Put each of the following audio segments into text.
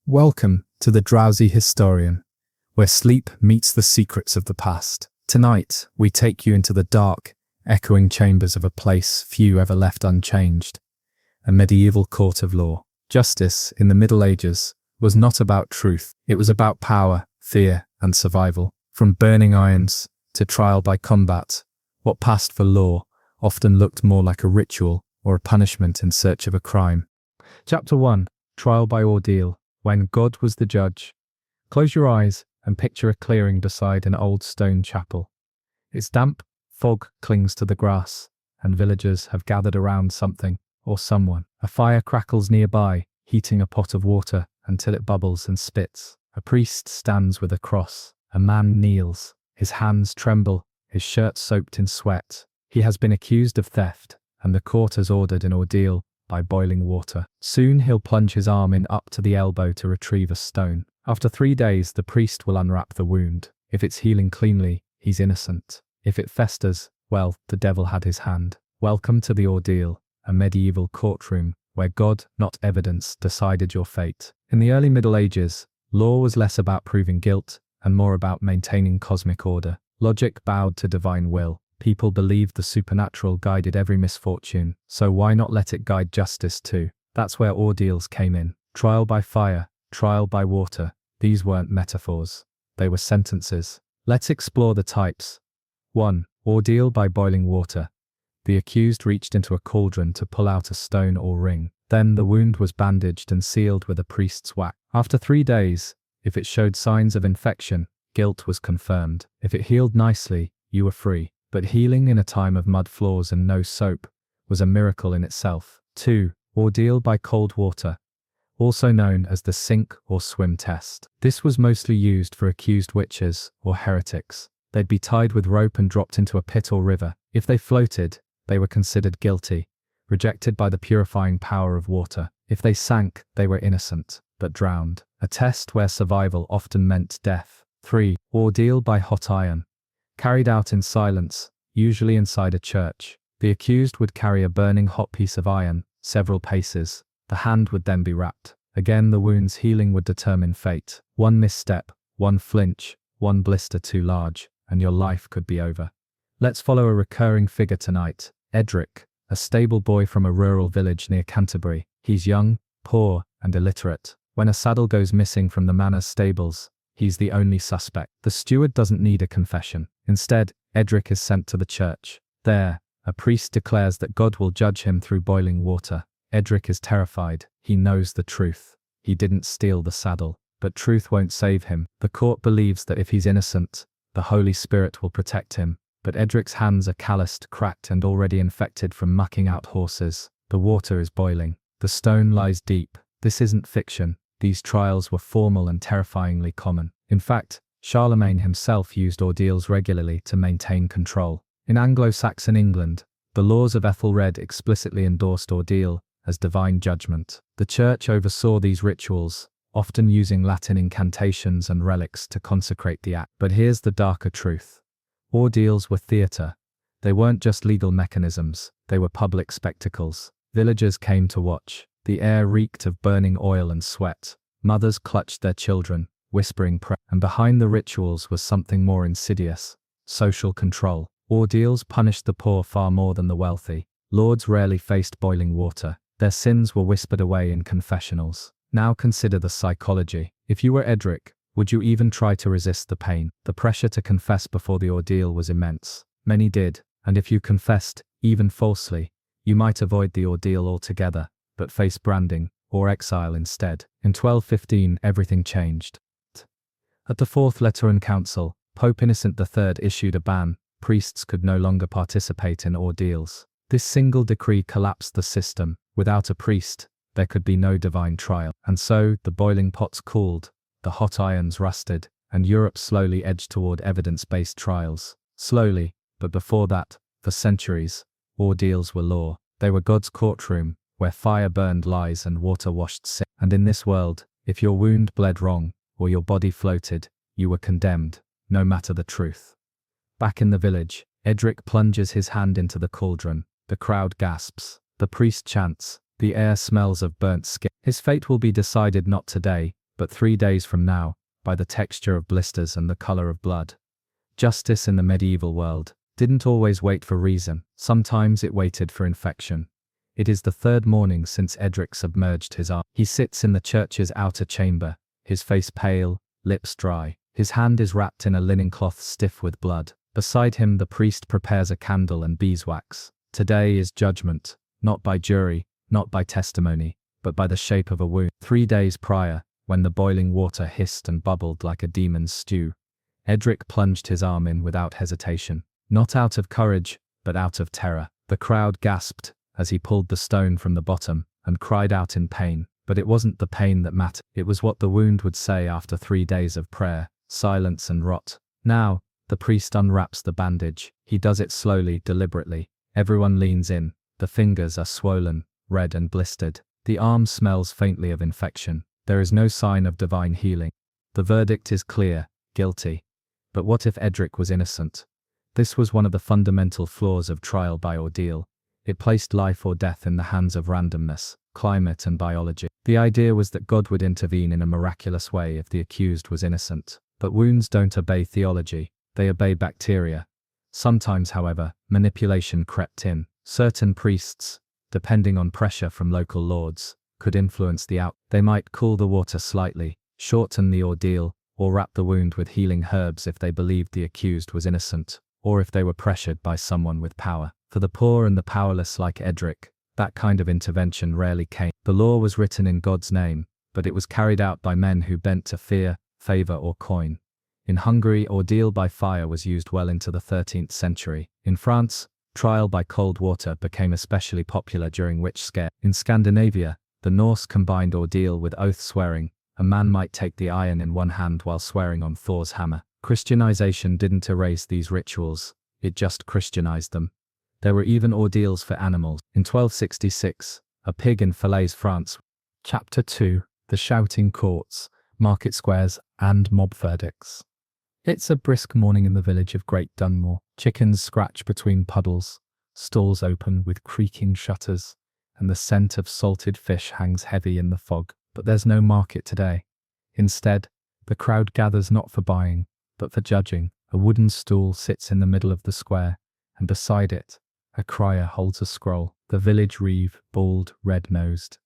Welcome to the Drowsy Historian, where sleep meets the secrets of the past. Tonight, we take you into the dark, echoing chambers of a place few ever left unchanged, a medieval court of law. Justice in the Middle Ages was not about truth, it was about power, fear, and survival. From burning irons to trial by combat, what passed for law often looked more like a ritual or a punishment in search of a crime. Chapter 1: Trial by Ordeal. When God was the judge. Close your eyes and picture a clearing beside an old stone chapel. Its damp fog clings to the grass, and villagers have gathered around something or someone. A fire crackles nearby, heating a pot of water until it bubbles and spits. A priest stands with a cross. A man kneels. His hands tremble, his shirt soaked in sweat. He has been accused of theft, and the court has ordered an ordeal by boiling water. Soon he'll plunge his arm in up to the elbow to retrieve a stone. After 3 days, the priest will unwrap the wound. If it's healing cleanly, he's innocent. If it festers, well, the devil had his hand. Welcome to the ordeal, a medieval courtroom where God, not evidence, decided your fate. In the early Middle Ages, law was less about proving guilt and more about maintaining cosmic order. Logic bowed to divine will. People believed the supernatural guided every misfortune, so why not let it guide justice too? That's where ordeals came in. Trial by fire, trial by water. These weren't metaphors. They were sentences. Let's explore the types. 1. Ordeal by boiling water. The accused reached into a cauldron to pull out a stone or ring. Then the wound was bandaged and sealed with a priest's wax. After 3 days, if it showed signs of infection, guilt was confirmed. If it healed nicely, you were free. But healing in a time of mud floors and no soap was a miracle in itself. 2. Ordeal by cold water, also known as the sink or swim test. This was mostly used for accused witches or heretics. They'd be tied with rope and dropped into a pit or river. If they floated, they were considered guilty, rejected by the purifying power of water. If they sank, they were innocent, but drowned. A test where survival often meant death. 3. Ordeal by hot iron. Carried out in silence, usually inside a church. The accused would carry a burning hot piece of iron, several paces. The hand would then be wrapped. Again, the wound's healing would determine fate. One misstep, one flinch, one blister too large, and your life could be over. Let's follow a recurring figure tonight, Edric, a stable boy from a rural village near Canterbury. He's young, poor, and illiterate. When a saddle goes missing from the manor's stables, he's the only suspect. The steward doesn't need a confession. Instead, Edric is sent to the church. There, a priest declares that God will judge him through boiling water. Edric is terrified. He knows the truth. He didn't steal the saddle, but truth won't save him. The court believes that if he's innocent, the Holy Spirit will protect him. But Edric's hands are calloused, cracked, and already infected from mucking out horses. The water is boiling. The stone lies deep. This isn't fiction. These trials were formal and terrifyingly common. In fact, Charlemagne himself used ordeals regularly to maintain control. In Anglo-Saxon England, the laws of Ethelred explicitly endorsed ordeal as divine judgment. The church oversaw these rituals, often using Latin incantations and relics to consecrate the act. But here's the darker truth. Ordeals were theatre. They weren't just legal mechanisms, they were public spectacles. Villagers came to watch. The air reeked of burning oil and sweat. Mothers clutched their children, whispering prayer. And behind the rituals was something more insidious: social control. Ordeals punished the poor far more than the wealthy. Lords rarely faced boiling water. Their sins were whispered away in confessionals. Now consider the psychology. If you were Edric, would you even try to resist the pain? The pressure to confess before the ordeal was immense. Many did, and if you confessed, even falsely, you might avoid the ordeal altogether, but face branding or exile instead. In 1215, everything changed. At the Fourth Lateran Council, Pope Innocent III issued a ban. Priests could no longer participate in ordeals. This single decree collapsed the system. Without a priest, there could be no divine trial. And so, the boiling pots cooled, the hot irons rusted, and Europe slowly edged toward evidence-based trials. Slowly, but before that, for centuries, ordeals were law. They were God's courtroom, where fire burned lies and water washed sin. And in this world, if your wound bled wrong, or your body floated, you were condemned, no matter the truth. Back in the village, Edric plunges his hand into the cauldron. The crowd gasps. The priest chants. The air smells of burnt skin. His fate will be decided not today, But 3 days from now, by the texture of blisters and the color of blood. Justice in the medieval world didn't always wait for reason. Sometimes it waited for infection. It is the third morning since Edric submerged his arm. He sits in the church's outer chamber, his face pale, lips dry. His hand is wrapped in a linen cloth stiff with blood. Beside him the priest prepares a candle and beeswax. Today is judgment, not by jury, not by testimony, but by the shape of a wound. 3 days prior, when the boiling water hissed and bubbled like a demon's stew, Edric plunged his arm in without hesitation. Not out of courage, but out of terror. The crowd gasped as he pulled the stone from the bottom and cried out in pain. But it wasn't the pain that mattered. It was what the wound would say after 3 days of prayer, silence and rot. Now, the priest unwraps the bandage. He does it slowly, deliberately. Everyone leans in. The fingers are swollen, red and blistered. The arm smells faintly of infection. There is no sign of divine healing. The verdict is clear, guilty. But what if Edric was innocent? This was one of the fundamental flaws of trial by ordeal. It placed life or death in the hands of randomness, climate and biology. The idea was that God would intervene in a miraculous way if the accused was innocent. But wounds don't obey theology. They obey bacteria. Sometimes, however, manipulation crept in. Certain priests, depending on pressure from local lords, could influence the outcome. They might cool the water slightly, shorten the ordeal, or wrap the wound with healing herbs if they believed the accused was innocent, or if they were pressured by someone with power. For the poor and the powerless like Edric, that kind of intervention rarely came. The law was written in God's name, but it was carried out by men who bent to fear, favor or coin. In Hungary, ordeal by fire was used well into the 13th century. In France, trial by cold water became especially popular during witch scare. In Scandinavia, the Norse combined ordeal with oath swearing. A man might take the iron in one hand while swearing on Thor's hammer. Christianization didn't erase these rituals, it just Christianized them. There were even ordeals for animals. In 1266, a pig in Falaise, France. Chapter 2, The Shouting Courts, Market Squares, and Mob Verdicts. It's a brisk morning in the village of Great Dunmore. Chickens scratch between puddles, stalls open with creaking shutters, and the scent of salted fish hangs heavy in the fog. But there's no market today. Instead, the crowd gathers not for buying, but for judging. A wooden stool sits in the middle of the square, and beside it, a crier holds a scroll. The village reeve, bald, red-nosed,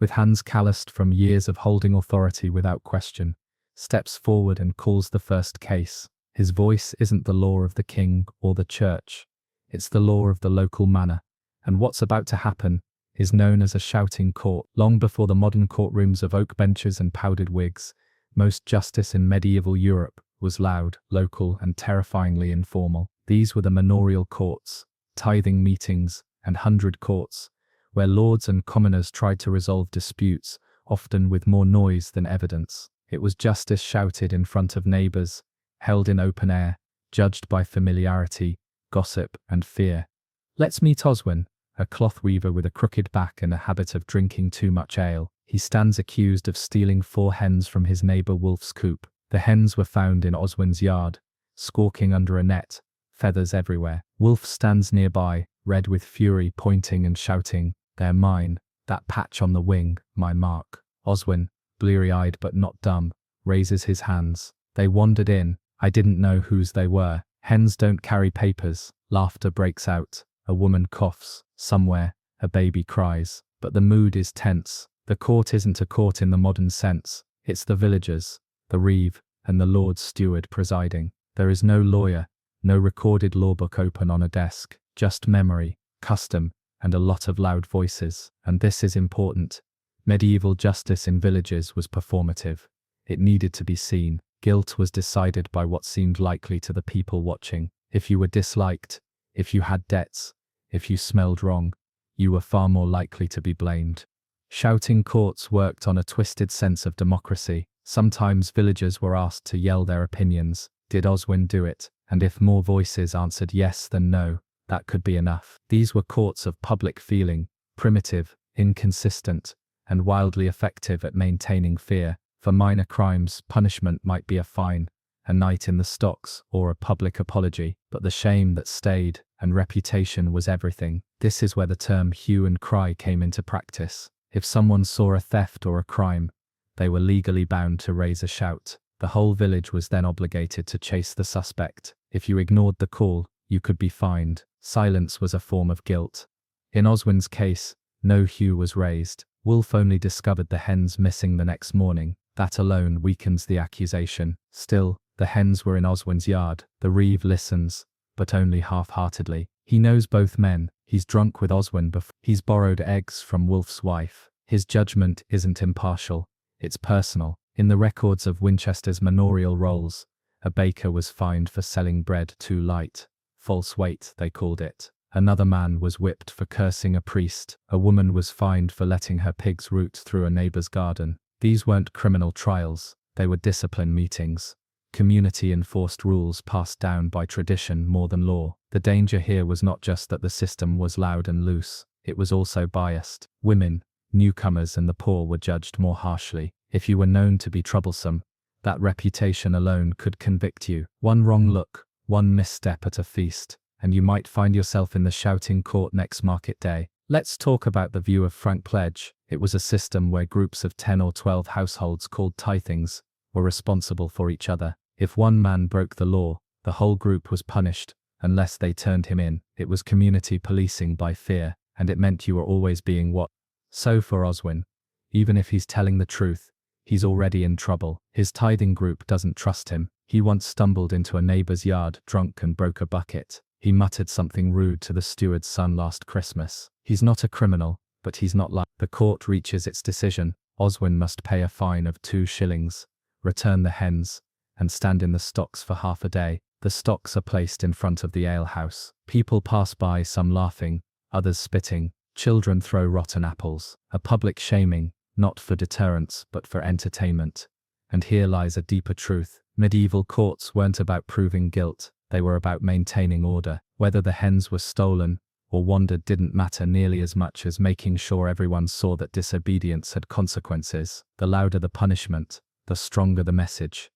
with hands calloused from years of holding authority without question, steps forward and calls the first case. His voice isn't the law of the king or the church. It's the law of the local manor. And what's about to happen is known as a shouting court. Long before the modern courtrooms of oak benches and powdered wigs, most justice in medieval Europe was loud, local, and terrifyingly informal. These were the manorial courts, tithing meetings, and hundred courts, where lords and commoners tried to resolve disputes, often with more noise than evidence. It was justice shouted in front of neighbors, held in open air, judged by familiarity, gossip, and fear. Let's meet Oswin, a cloth weaver with a crooked back and a habit of drinking too much ale. He stands accused of stealing 4 hens from his neighbor Wolf's coop. The hens were found in Oswin's yard, squawking under a net, feathers everywhere. Wolf stands nearby, red with fury, pointing and shouting, "They're mine, that patch on the wing, my mark." Oswin, bleary-eyed but not dumb, raises his hands. "They wandered in, I didn't know whose they were." Hens don't carry papers. Laughter breaks out. A woman coughs. Somewhere, a baby cries. But the mood is tense. The court isn't a court in the modern sense. It's the villagers, the reeve, and the Lord's steward presiding. There is no lawyer, no recorded law book open on a desk, just memory, custom, and a lot of loud voices. And this is important. Medieval justice in villages was performative. It needed to be seen. Guilt was decided by what seemed likely to the people watching. If you were disliked, if you had debts, if you smelled wrong, you were far more likely to be blamed. Shouting courts worked on a twisted sense of democracy. Sometimes villagers were asked to yell their opinions. Did Oswin do it? And if more voices answered yes than no, that could be enough. These were courts of public feeling, primitive, inconsistent, and wildly effective at maintaining fear. For minor crimes, punishment might be a fine, a night in the stocks, or a public apology, but the shame that stayed and reputation was everything. This is where the term hue and cry came into practice. If someone saw a theft or a crime, They were legally bound to raise a shout. The whole village was then obligated to chase the suspect. If you ignored the call, you could be fined. Silence was a form of guilt. In Oswin's case, no hue was raised. Wolfe only discovered the hens missing the next morning. That alone weakens the accusation. Still, the hens were in Oswin's yard. The reeve listens, but only half-heartedly. He knows both men. He's drunk with Oswin before. He's borrowed eggs from Wolfe's wife. His judgment isn't impartial. It's personal. In the records of Winchester's manorial rolls, a baker was fined for selling bread too light. False weight, they called it. Another man was whipped for cursing a priest. A woman was fined for letting her pigs root through a neighbor's garden. These weren't criminal trials. They were discipline meetings. Community-enforced rules passed down by tradition more than law. The danger here was not just that the system was loud and loose. It was also biased. Women, newcomers and the poor were judged more harshly. If you were known to be troublesome, that reputation alone could convict you. One wrong look, one misstep at a feast, and you might find yourself in the shouting court next market day. Let's talk about the view of frank pledge. It was a system where groups of 10 or 12 households called tithings were responsible for each other. If one man broke the law, the whole group was punished, unless they turned him in. It was community policing by fear, and it meant you were always being watched. So for Oswin, even if he's telling the truth, he's already in trouble. His tithing group doesn't trust him. He once stumbled into a neighbor's yard drunk and broke a bucket. He muttered something rude to the steward's son last Christmas. He's not a criminal, but he's not like. The court reaches its decision. Oswin must pay a fine of 2 shillings, return the hens, and stand in the stocks for half a day. The stocks are placed in front of the alehouse. People pass by, some laughing, others spitting. Children throw rotten apples. A public shaming, not for deterrence but for entertainment. And here lies a deeper truth. Medieval courts weren't about proving guilt, they were about maintaining order. Whether the hens were stolen or wandered didn't matter nearly as much as making sure everyone saw that disobedience had consequences. The louder the punishment, the stronger the message.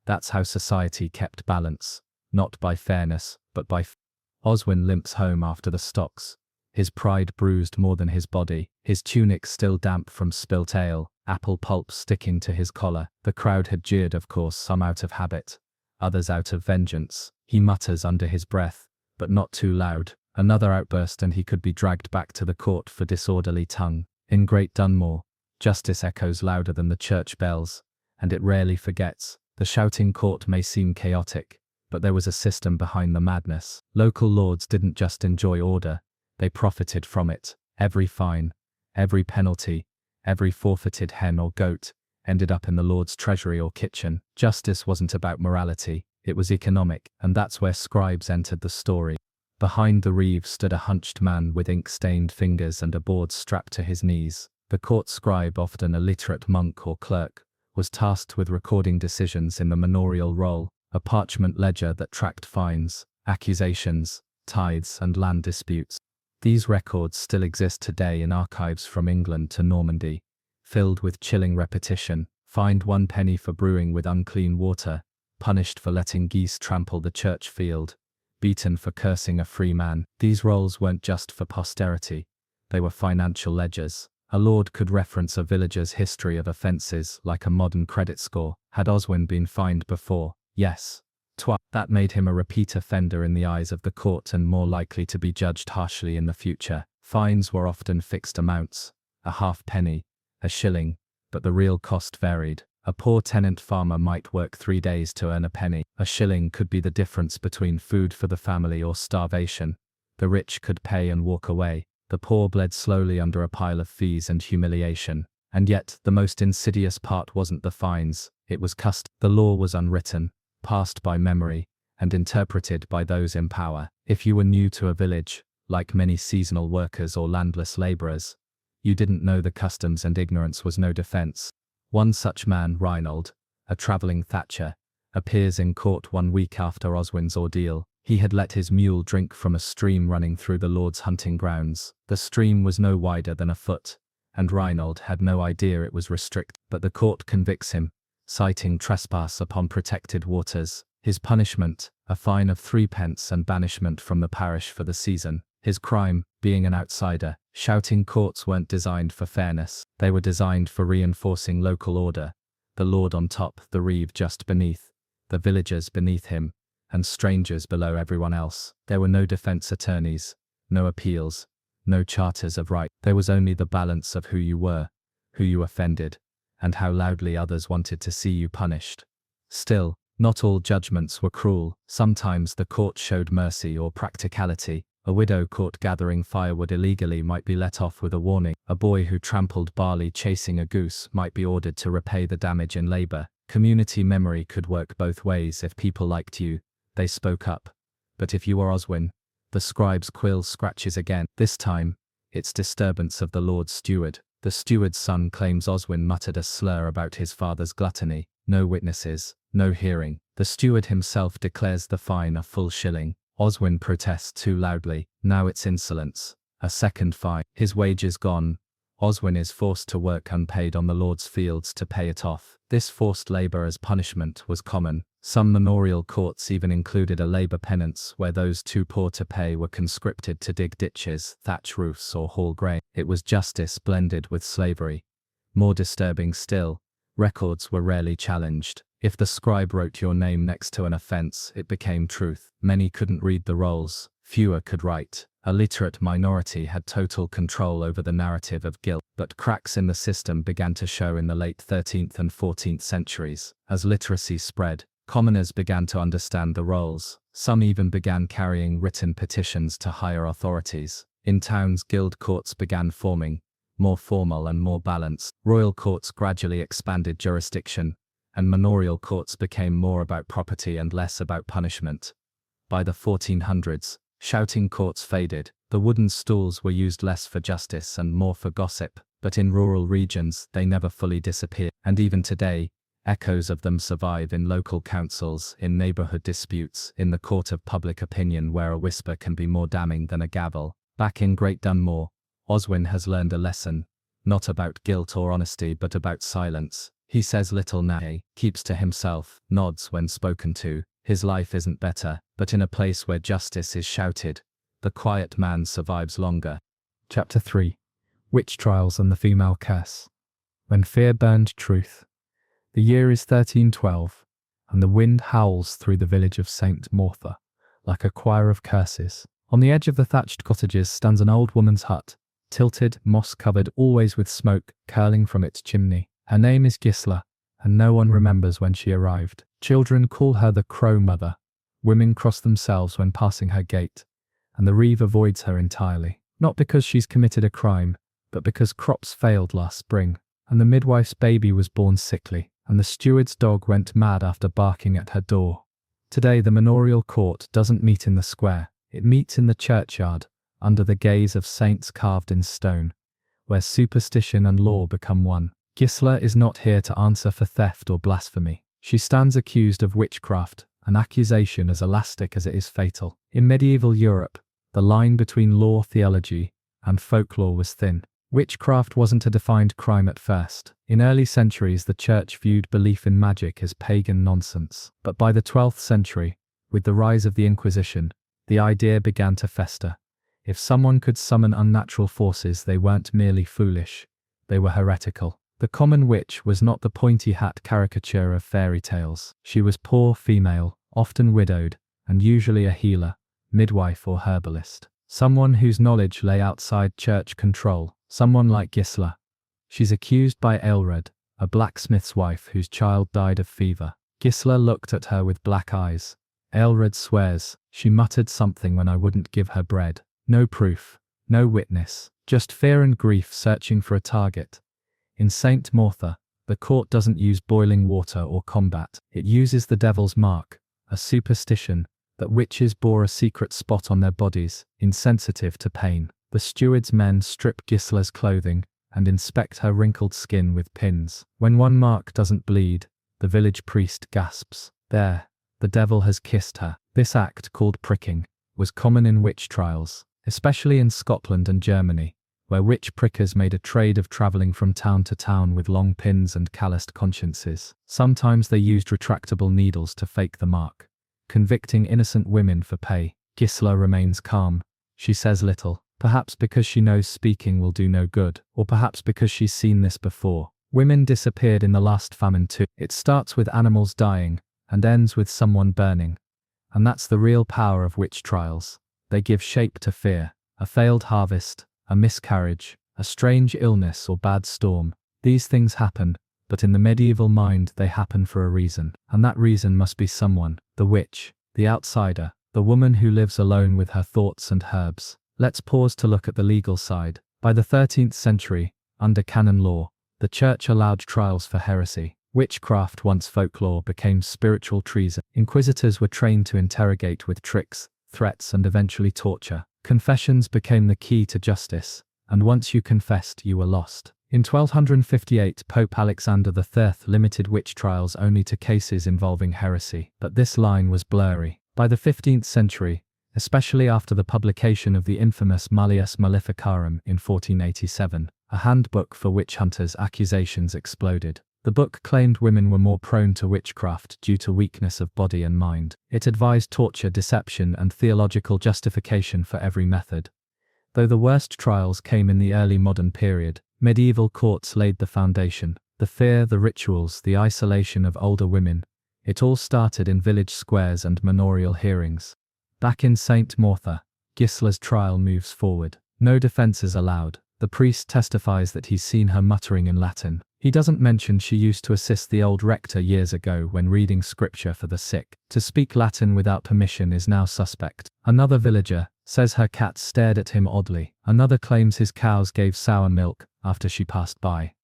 That's how society kept balance, not by fairness, but by Oswin limps home after the stocks, his pride bruised more than his body, his tunic still damp from spilt ale, apple pulp sticking to his collar. The crowd had jeered, of course, some out of habit, others out of vengeance. He mutters under his breath, but not too loud. Another outburst and he could be dragged back to the court for disorderly tongue. In Great Dunmore, justice echoes louder than the church bells, and it rarely forgets. The shouting court may seem chaotic, but there was a system behind the madness. Local lords didn't just enjoy order, they profited from it. Every fine, every penalty, every forfeited hen or goat ended up in the lord's treasury or kitchen. Justice wasn't about morality, it was economic, and that's where scribes entered the story. Behind the reeve stood a hunched man with ink-stained fingers and a board strapped to his knees. The court scribe, often a literate monk or clerk, was tasked with recording decisions in the manorial roll, a parchment ledger that tracked fines, accusations, tithes and land disputes. These records still exist today in archives from England to Normandy, filled with chilling repetition. Fined 1 penny for brewing with unclean water, punished for letting geese trample the church field, beaten for cursing a free man. These rolls weren't just for posterity, they were financial ledgers. A lord could reference a villager's history of offences like a modern credit score. Had Oswin been fined before? Yes. That made him a repeat offender in the eyes of the court and more likely to be judged harshly in the future. Fines were often fixed amounts, a half-penny, a shilling, but the real cost varied. A poor tenant farmer might work 3 days to earn a penny. A shilling could be the difference between food for the family or starvation. The rich could pay and walk away. The poor bled slowly under a pile of fees and humiliation. And yet, the most insidious part wasn't the fines, it was custom. The law was unwritten, passed by memory, and interpreted by those in power. If you were new to a village, like many seasonal workers or landless labourers, you didn't know the customs and ignorance was no defence. One such man, Reynold, a travelling thatcher, appears in court 1 week after Oswin's ordeal. He had let his mule drink from a stream running through the lord's hunting grounds. The stream was no wider than a foot, and Reynold had no idea it was restricted. But the court convicts him, citing trespass upon protected waters. His punishment, a fine of 3 pence and banishment from the parish for the season. His crime, being an outsider. Shouting courts weren't designed for fairness. They were designed for reinforcing local order. The lord on top, the reeve just beneath, the villagers beneath him, and strangers below everyone else. There were no defense attorneys, no appeals, no charters of right. There was only the balance of who you were, who you offended, and how loudly others wanted to see you punished. Still, not all judgments were cruel. Sometimes the court showed mercy or practicality. A widow caught gathering firewood illegally might be let off with a warning. A boy who trampled barley chasing a goose might be ordered to repay the damage in labor. Community memory could work both ways. If people liked you, they spoke up. But if you were Oswin, the scribe's quill scratches again. This time, it's disturbance of the Lord's steward. The steward's son claims Oswin muttered a slur about his father's gluttony. No witnesses, no hearing. The steward himself declares the fine a full shilling. Oswin protests too loudly. Now it's insolence. A second fine. His wages gone. Oswin is forced to work unpaid on the Lord's fields to pay it off. This forced labor as punishment was common. Some manorial courts even included a labor penance where those too poor to pay were conscripted to dig ditches, thatch roofs, or haul grain. It was justice blended with slavery. More disturbing still, records were rarely challenged. If the scribe wrote your name next to an offense, it became truth. Many couldn't read the rolls, fewer could write. A literate minority had total control over the narrative of guilt, but cracks in the system began to show in the late 13th and 14th centuries. As literacy spread, commoners began to understand the rolls. Some even began carrying written petitions to higher authorities. In towns, guild courts began forming, more formal and more balanced. Royal courts gradually expanded jurisdiction, and manorial courts became more about property and less about punishment. By the 1400s, shouting courts faded. The wooden stools were used less for justice and more for gossip, but in rural regions they never fully disappeared. And even today, echoes of them survive in local councils, in neighborhood disputes, in the court of public opinion where a whisper can be more damning than a gavel. Back in Great Dunmore, Oswin has learned a lesson, not about guilt or honesty but about silence. He says little now, keeps to himself, nods when spoken to. His life isn't better, but in a place where justice is shouted, the quiet man survives longer. Chapter 3. Witch Trials and the Female Curse. When fear burned truth. The year is 1312, and the wind howls through the village of St. Martha, like a choir of curses. On the edge of the thatched cottages stands an old woman's hut, tilted, moss-covered, always with smoke curling from its chimney. Her name is Gisela, and no one remembers when she arrived. Children call her the Crow Mother. Women cross themselves when passing her gate, and the reeve avoids her entirely. Not because she's committed a crime, but because crops failed last spring, and the midwife's baby was born sickly, and the steward's dog went mad after barking at her door. Today the manorial court doesn't meet in the square. It meets in the churchyard, under the gaze of saints carved in stone, where superstition and law become one. Gisela is not here to answer for theft or blasphemy. She stands accused of witchcraft, an accusation as elastic as it is fatal. In medieval Europe, the line between law theology and folklore was thin. Witchcraft wasn't a defined crime at first. In early centuries, the church viewed belief in magic as pagan nonsense. But by the 12th century, with the rise of the Inquisition, the idea began to fester. If someone could summon unnatural forces, they weren't merely foolish, they were heretical. The common witch was not the pointy hat caricature of fairy tales. She was poor female, often widowed, and usually a healer, midwife or herbalist. Someone whose knowledge lay outside church control. Someone like Gisela. She's accused by Aelred, a blacksmith's wife whose child died of fever. Gisela looked at her with black eyes. Aelred swears, she muttered something when I wouldn't give her bread. No proof, no witness, just fear and grief searching for a target. In St. Martha, the court doesn't use boiling water or combat. It uses the devil's mark, a superstition that witches bore a secret spot on their bodies, insensitive to pain. The steward's men strip Gisela's clothing and inspect her wrinkled skin with pins. When one mark doesn't bleed, the village priest gasps. There, the devil has kissed her. This act, called pricking, was common in witch trials, especially in Scotland and Germany, where witch prickers made a trade of travelling from town to town with long pins and calloused consciences. Sometimes they used retractable needles to fake the mark, convicting innocent women for pay. Gisela remains calm. She says little, perhaps because she knows speaking will do no good, or perhaps because she's seen this before. Women disappeared in the last famine too. It starts with animals dying, and ends with someone burning. And that's the real power of witch trials. They give shape to fear. A failed harvest, a miscarriage, a strange illness or bad storm. These things happen, but in the medieval mind they happen for a reason. And that reason must be someone, the witch, the outsider, the woman who lives alone with her thoughts and herbs. Let's pause to look at the legal side. By the 13th century, under canon law, the church allowed trials for heresy. Witchcraft, once folklore, became spiritual treason. Inquisitors were trained to interrogate with tricks, threats, and eventually torture. Confessions became the key to justice, and once you confessed, you were lost. In 1258, Pope Alexander III limited witch trials only to cases involving heresy, but this line was blurry. By the 15th century, especially after the publication of the infamous Malleus Maleficarum in 1487, a handbook for witch hunters, accusations exploded. The book claimed women were more prone to witchcraft due to weakness of body and mind. It advised torture, deception, and theological justification for every method. Though the worst trials came in the early modern period, medieval courts laid the foundation. The fear, the rituals, the isolation of older women. It all started in village squares and manorial hearings. Back in St. Martha, Gisla's trial moves forward. No defenses allowed. The priest testifies that he's seen her muttering in Latin. He doesn't mention she used to assist the old rector years ago when reading scripture for the sick. To speak Latin without permission is now suspect. Another villager says her cat stared at him oddly. Another claims his cows gave sour milk after she passed by.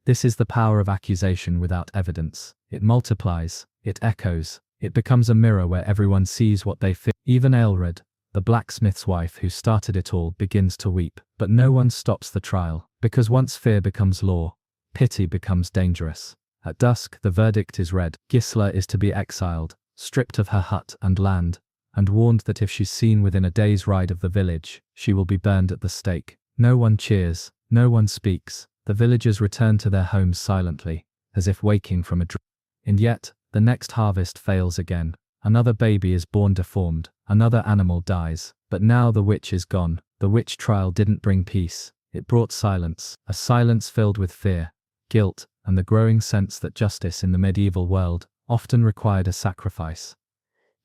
This is the power of accusation without evidence. It multiplies, it echoes, it becomes a mirror where everyone sees what they feel. Even Aelred, the blacksmith's wife who started it all, begins to weep. But no one stops the trial, because once fear becomes law, pity becomes dangerous. At dusk, the verdict is read. Gisla is to be exiled, stripped of her hut and land, and warned that if she's seen within a day's ride of the village, she will be burned at the stake. No one cheers, no one speaks. The villagers return to their homes silently, as if waking from a dream. And yet, the next harvest fails again. Another baby is born deformed, another animal dies. But now the witch is gone. The witch trial didn't bring peace. It brought silence, a silence filled with fear, guilt, and the growing sense that justice in the medieval world often required a sacrifice.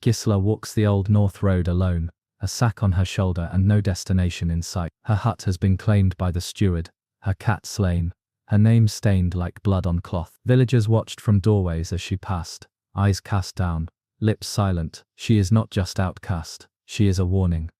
Gisla walks the old north road alone, a sack on her shoulder and no destination in sight. Her hut has been claimed by the steward, her cat slain, her name stained like blood on cloth. Villagers watched from doorways as she passed, eyes cast down, lips silent. She is not just outcast, she is a warning.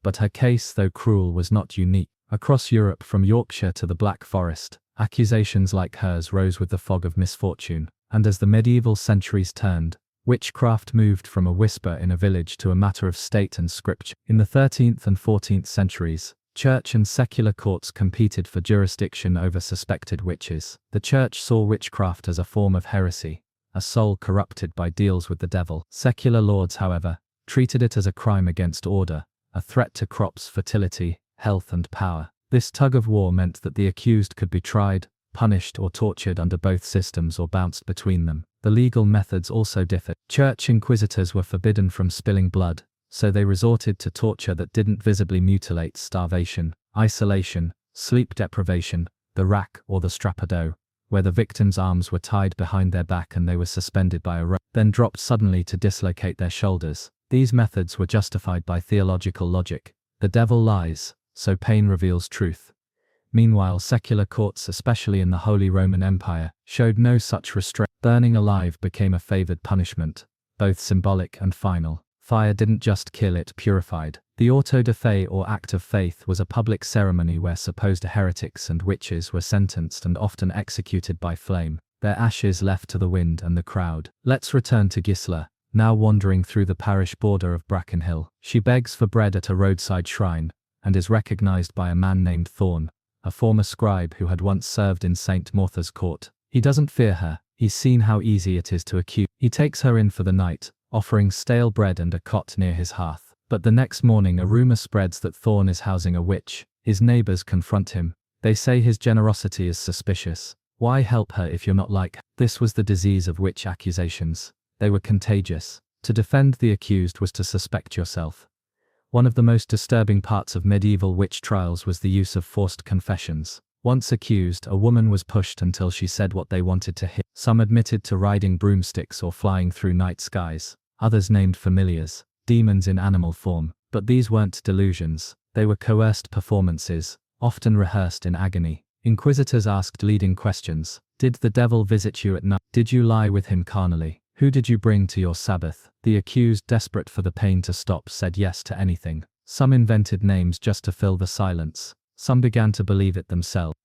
But her case, though cruel, was not unique. Across Europe, from Yorkshire to the Black Forest, accusations like hers rose with the fog of misfortune. And as the medieval centuries turned, witchcraft moved from a whisper in a village to a matter of state and scripture. In the 13th and 14th centuries, church and secular courts competed for jurisdiction over suspected witches. The church saw witchcraft as a form of heresy, a soul corrupted by deals with the devil. Secular lords, however, treated it as a crime against order, a threat to crops, fertility, health, and power. This tug-of-war meant that the accused could be tried, punished, or tortured under both systems or bounced between them. The legal methods also differed. Church inquisitors were forbidden from spilling blood, so they resorted to torture that didn't visibly mutilate: starvation, isolation, sleep deprivation, the rack or the strappado, where the victim's arms were tied behind their back and they were suspended by a rope, then dropped suddenly to dislocate their shoulders. These methods were justified by theological logic. The devil lies, so pain reveals truth. Meanwhile, secular courts, especially in the Holy Roman Empire, showed no such restraint. Burning alive became a favored punishment, both symbolic and final. Fire didn't just kill, it purified. The auto de fe, or act of faith, was a public ceremony where supposed heretics and witches were sentenced and often executed by flame, their ashes left to the wind and the crowd. Let's return to Gisla, now wandering through the parish border of Brackenhill. She begs for bread at a roadside shrine, and is recognized by a man named Thorn, a former scribe who had once served in St. Martha's court. He doesn't fear her. He's seen how easy it is to accuse. He takes her in for the night, offering stale bread and a cot near his hearth. But the next morning a rumor spreads that Thorn is housing a witch. His neighbors confront him. They say his generosity is suspicious. Why help her if you're not like her? This was the disease of witch accusations. They were contagious. To defend the accused was to suspect yourself. One of the most disturbing parts of medieval witch trials was the use of forced confessions. Once accused, a woman was pushed until she said what they wanted to hear. Some admitted to riding broomsticks or flying through night skies. Others named familiars, demons in animal form. But these weren't delusions. They were coerced performances, often rehearsed in agony. Inquisitors asked leading questions. Did the devil visit you at night? Did you lie with him carnally? Who did you bring to your Sabbath? The accused, desperate for the pain to stop, said yes to anything. Some invented names just to fill the silence. Some began to believe it themselves.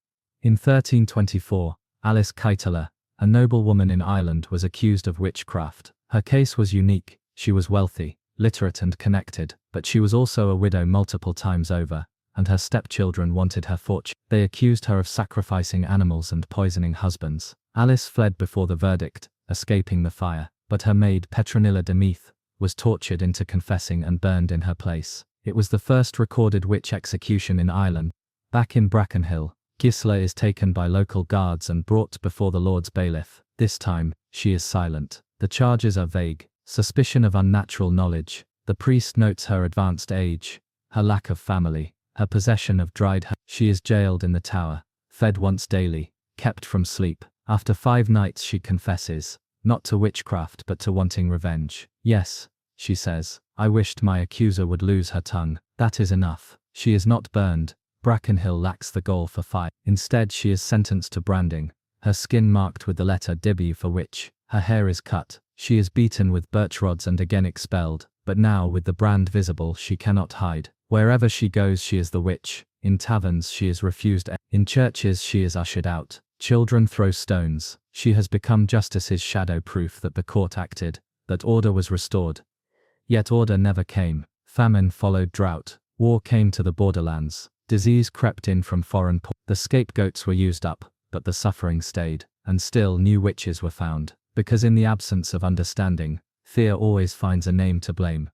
In 1324, Alice Keitela, a noblewoman in Ireland, was accused of witchcraft. Her case was unique. She was wealthy, literate and connected, but she was also a widow multiple times over, and her stepchildren wanted her fortune. They accused her of sacrificing animals and poisoning husbands. Alice fled before the verdict, escaping the fire, but her maid Petronilla de Meath was tortured into confessing and burned in her place. It was the first recorded witch execution in Ireland. Back in Brackenhill, Gisela is taken by local guards and brought before the Lord's bailiff. This time, she is silent. The charges are vague. Suspicion of unnatural knowledge. The priest notes her advanced age, her lack of family, her possession of dried herbs. She is jailed in the tower, fed once daily, kept from sleep. After 5 nights she confesses, not to witchcraft but to wanting revenge. Yes, she says, I wished my accuser would lose her tongue. That is enough. She is not burned. Brackenhill lacks the gall for fire. Instead she is sentenced to branding, her skin marked with the letter W for witch. Her hair is cut. She is beaten with birch rods and again expelled, but now with the brand visible she cannot hide. Wherever she goes she is the witch. In taverns she is refused. In churches she is ushered out. Children throw stones. She has become justice's shadow, proof that the court acted, that order was restored. Yet order never came. Famine followed drought. War came to the borderlands. Disease crept in from foreign ports. The scapegoats were used up, but the suffering stayed, and still new witches were found. Because in the absence of understanding, fear always finds a name to blame.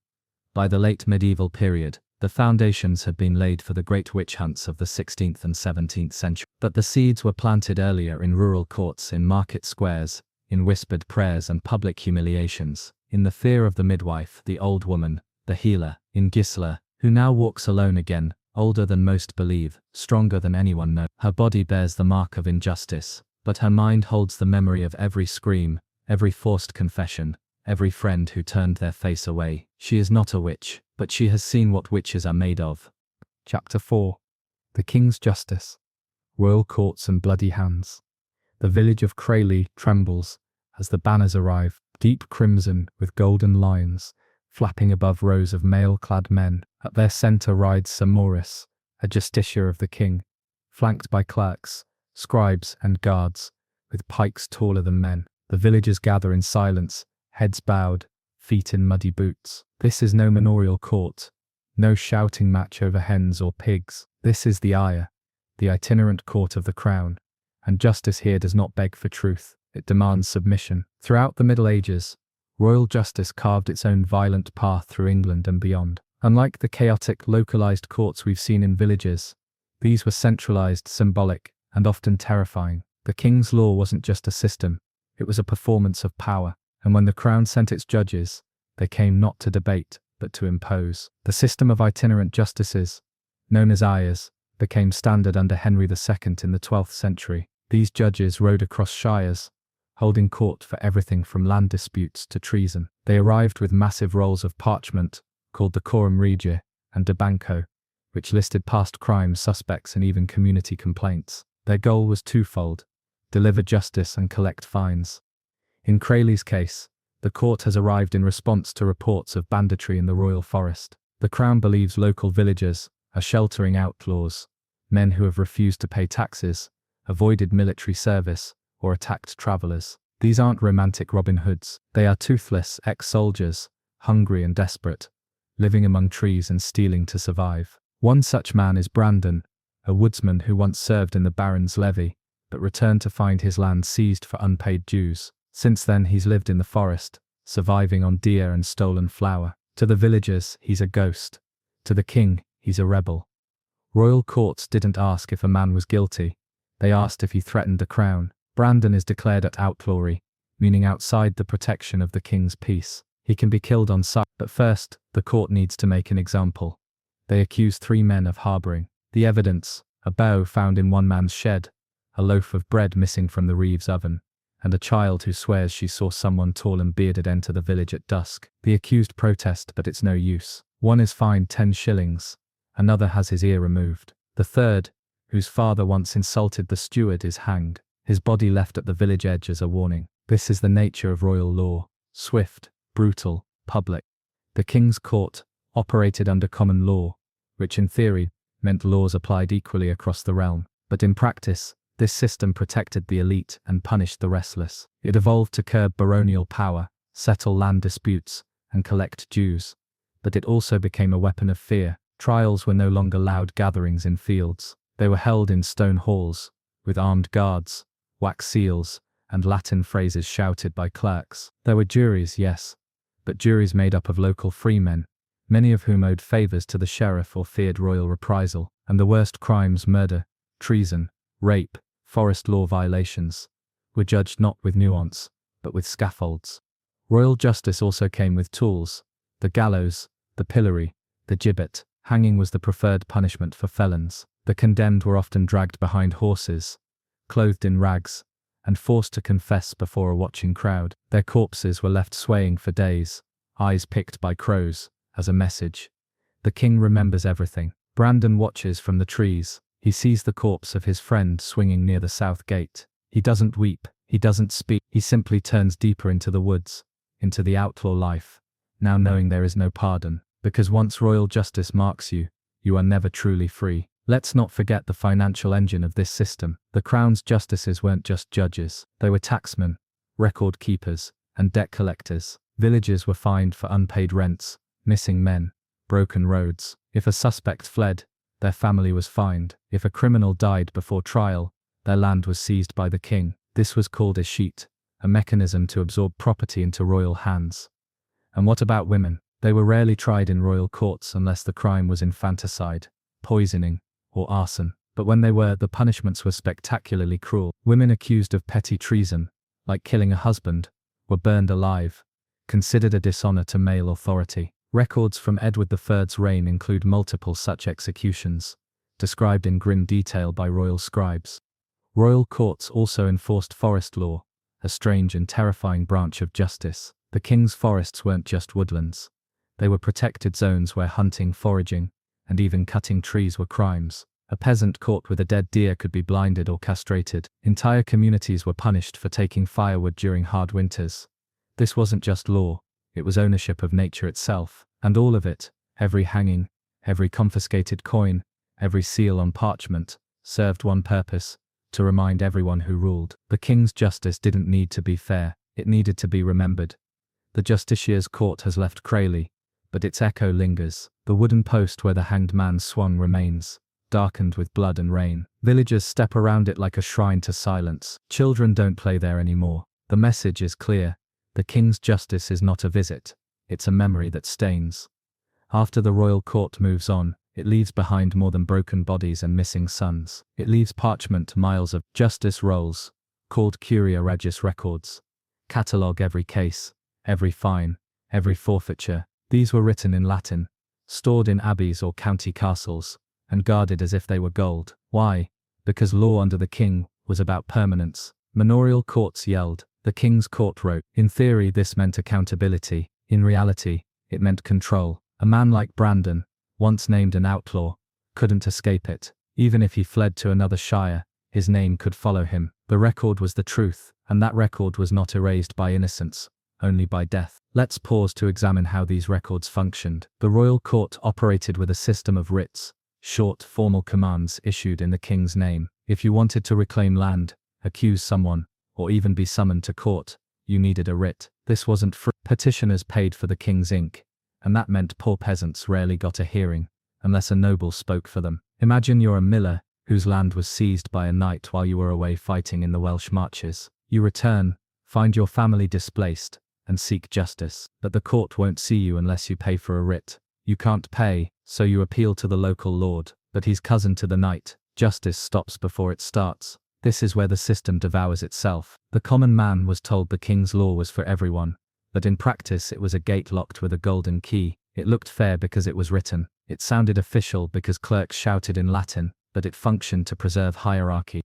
By the late medieval period, the foundations had been laid for the great witch hunts of the 16th and 17th century. But the seeds were planted earlier in rural courts, in market squares, in whispered prayers and public humiliations, in the fear of the midwife, the old woman, the healer, in Gisela, who now walks alone again, older than most believe, stronger than anyone knows. Her body bears the mark of injustice, but her mind holds the memory of every scream, every forced confession, every friend who turned their face away. She is not a witch, but she has seen what witches are made of. Chapter 4. The King's Justice. Royal Courts and Bloody Hands. The village of Crayley trembles as the banners arrive, deep crimson with golden lions, flapping above rows of mail-clad men. At their centre rides Sir Maurice, a justiciar of the king, flanked by clerks, scribes and guards, with pikes taller than men. The villagers gather in silence, heads bowed, feet in muddy boots. This is no manorial court, no shouting match over hens or pigs. This is the Ire, the itinerant court of the crown, and justice here does not beg for truth, it demands submission. Throughout the Middle Ages, royal justice carved its own violent path through England and beyond. Unlike the chaotic, localized courts we've seen in villages, these were centralized, symbolic, and often terrifying. The king's law wasn't just a system, it was a performance of power, and when the crown sent its judges, they came not to debate, but to impose. The system of itinerant justices, known as Ires, became standard under Henry II in the 12th century. These judges rode across shires, holding court for everything from land disputes to treason. They arrived with massive rolls of parchment, called the Coram Regia, and de Banco, which listed past crimes, suspects and even community complaints. Their goal was twofold: deliver justice and collect fines. In Crayley's case, the court has arrived in response to reports of banditry in the royal forest. The crown believes local villagers are sheltering outlaws, men who have refused to pay taxes, avoided military service, or attacked travelers. These aren't romantic Robin Hoods. They are toothless ex-soldiers, hungry and desperate, living among trees and stealing to survive. One such man is Brandon, a woodsman who once served in the Baron's levy, but returned to find his land seized for unpaid dues. Since then he's lived in the forest, surviving on deer and stolen flour. To the villagers, he's a ghost. To the king, he's a rebel. Royal courts didn't ask if a man was guilty, they asked if he threatened the crown. Brandon is declared at outlawry, meaning outside the protection of the king's peace. He can be killed on sight, but first, the court needs to make an example. They accuse 3 men of harboring. The evidence: a bow found in one man's shed, a loaf of bread missing from the Reeves oven, and a child who swears she saw someone tall and bearded enter the village at dusk. The accused protest, but it's no use. One is fined 10 shillings. Another has his ear removed. The third, whose father once insulted the steward, is hanged. His body left at the village edge as a warning. This is the nature of royal law: swift, brutal, public. The King's Court operated under common law, which in theory meant laws applied equally across the realm. But in practice, this system protected the elite and punished the restless. It evolved to curb baronial power, settle land disputes, and collect dues. But it also became a weapon of fear. Trials were no longer loud gatherings in fields. They were held in stone halls, with armed guards, wax seals, and Latin phrases shouted by clerks. There were juries, yes, but juries made up of local freemen, many of whom owed favors to the sheriff or feared royal reprisal. And the worst crimes, murder, treason, rape, forest law violations, were judged not with nuance, but with scaffolds. Royal justice also came with tools: the gallows, the pillory, the gibbet. Hanging was the preferred punishment for felons. The condemned were often dragged behind horses, clothed in rags, and forced to confess before a watching crowd. Their corpses were left swaying for days, eyes picked by crows, as a message: the king remembers everything. Brandon watches from the trees. He sees the corpse of his friend swinging near the south gate. He doesn't weep, he doesn't speak, he simply turns deeper into the woods, into the outlaw life, now knowing there is no pardon, because once royal justice marks you, you are never truly free. Let's not forget the financial engine of this system. The crown's justices weren't just judges, they were taxmen, record keepers, and debt collectors. Villages were fined for unpaid rents, missing men, broken roads. If a suspect fled, their family was fined. If a criminal died before trial, their land was seized by the king. This was called a sheet, a mechanism to absorb property into royal hands. And what about women? They were rarely tried in royal courts unless the crime was infanticide, poisoning, or arson. But when they were, the punishments were spectacularly cruel. Women accused of petty treason, like killing a husband, were burned alive, considered a dishonor to male authority. Records from Edward III's reign include multiple such executions, described in grim detail by royal scribes. Royal courts also enforced forest law, a strange and terrifying branch of justice. The king's forests weren't just woodlands. They were protected zones where hunting, foraging, and even cutting trees were crimes. A peasant caught with a dead deer could be blinded or castrated. Entire communities were punished for taking firewood during hard winters. This wasn't just law, it was ownership of nature itself. And all of it, every hanging, every confiscated coin, every seal on parchment, served one purpose: to remind everyone who ruled. The king's justice didn't need to be fair, it needed to be remembered. The justiciar's court has left Crayley, but its echo lingers. The wooden post where the hanged man swung remains, darkened with blood and rain. Villagers step around it like a shrine to silence. Children don't play there anymore. The message is clear: the king's justice is not a visit, it's a memory that stains. After the royal court moves on, it leaves behind more than broken bodies and missing sons. It leaves parchment, miles of justice rolls, called curia regis records. Catalogue every case, every fine, every forfeiture. These were written in Latin, stored in abbeys or county castles, and guarded as if they were gold. Why? Because law under the king was about permanence. Manorial courts yelled, the king's court wrote. In theory, this meant accountability. In reality, it meant control. A man like Brandon, once named an outlaw, couldn't escape it. Even if he fled to another shire, his name could follow him. The record was the truth, and that record was not erased by innocence, only by death. Let's pause to examine how these records functioned. The royal court operated with a system of writs, short, formal commands issued in the king's name. If you wanted to reclaim land, accuse someone, or even be summoned to court, you needed a writ. This wasn't free. Petitioners paid for the king's ink, and that meant poor peasants rarely got a hearing, unless a noble spoke for them. Imagine you're a miller, whose land was seized by a knight while you were away fighting in the Welsh marches. You return, find your family displaced, and seek justice. But the court won't see you unless you pay for a writ. You can't pay, so you appeal to the local lord, but he's cousin to the knight. Justice stops before it starts. This is where the system devours itself. The common man was told the king's law was for everyone, but in practice it was a gate locked with a golden key. It looked fair because it was written. It sounded official because clerks shouted in Latin, but it functioned to preserve hierarchy.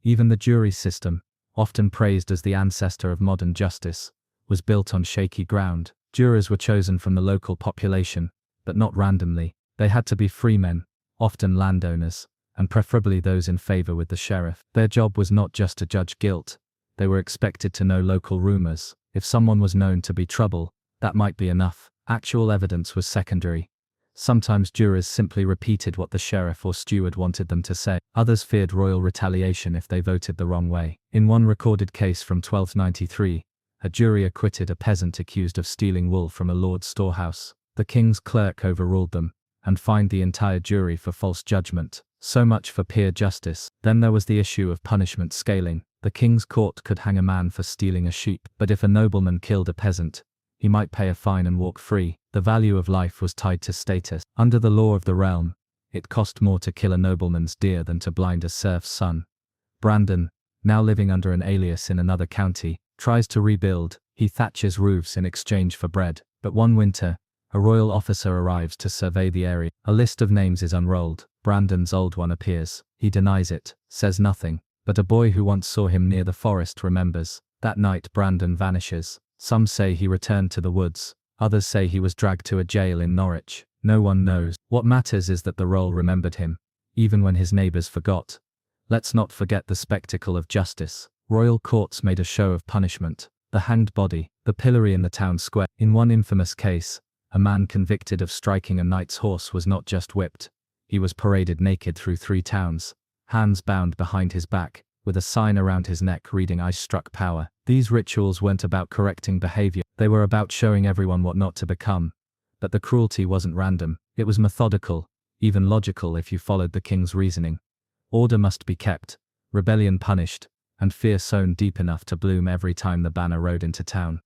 Even the jury system, often praised as the ancestor of modern justice, was built on shaky ground. Jurors were chosen from the local population, but not randomly. They had to be freemen, often landowners, and preferably those in favor with the sheriff. Their job was not just to judge guilt. They were expected to know local rumors. If someone was known to be trouble, that might be enough. Actual evidence was secondary. Sometimes jurors simply repeated what the sheriff or steward wanted them to say. Others feared royal retaliation if they voted the wrong way. In one recorded case from 1293, a jury acquitted a peasant accused of stealing wool from a lord's storehouse. The king's clerk overruled them and fined the entire jury for false judgment. So much for peer justice. Then there was the issue of punishment scaling. The king's court could hang a man for stealing a sheep, but if a nobleman killed a peasant, he might pay a fine and walk free. The value of life was tied to status. Under the law of the realm, it cost more to kill a nobleman's deer than to blind a serf's son. Brandon, now living under an alias in another county, tries to rebuild. He thatches roofs in exchange for bread. But one winter, a royal officer arrives to survey the area. A list of names is unrolled. Brandon's old one appears. He denies it, says nothing. But a boy who once saw him near the forest remembers. That night Brandon vanishes. Some say he returned to the woods. Others say he was dragged to a jail in Norwich. No one knows. What matters is that the roll remembered him, even when his neighbors forgot. Let's not forget the spectacle of justice. Royal courts made a show of punishment. The hanged body, the pillory in the town square. In one infamous case, a man convicted of striking a knight's horse was not just whipped. He was paraded naked through 3 towns, hands bound behind his back, with a sign around his neck reading "I struck power." These rituals weren't about correcting behavior. They were about showing everyone what not to become. But the cruelty wasn't random. It was methodical, even logical if you followed the king's reasoning. Order must be kept, rebellion punished, and fear sown deep enough to bloom every time the banner rode into town.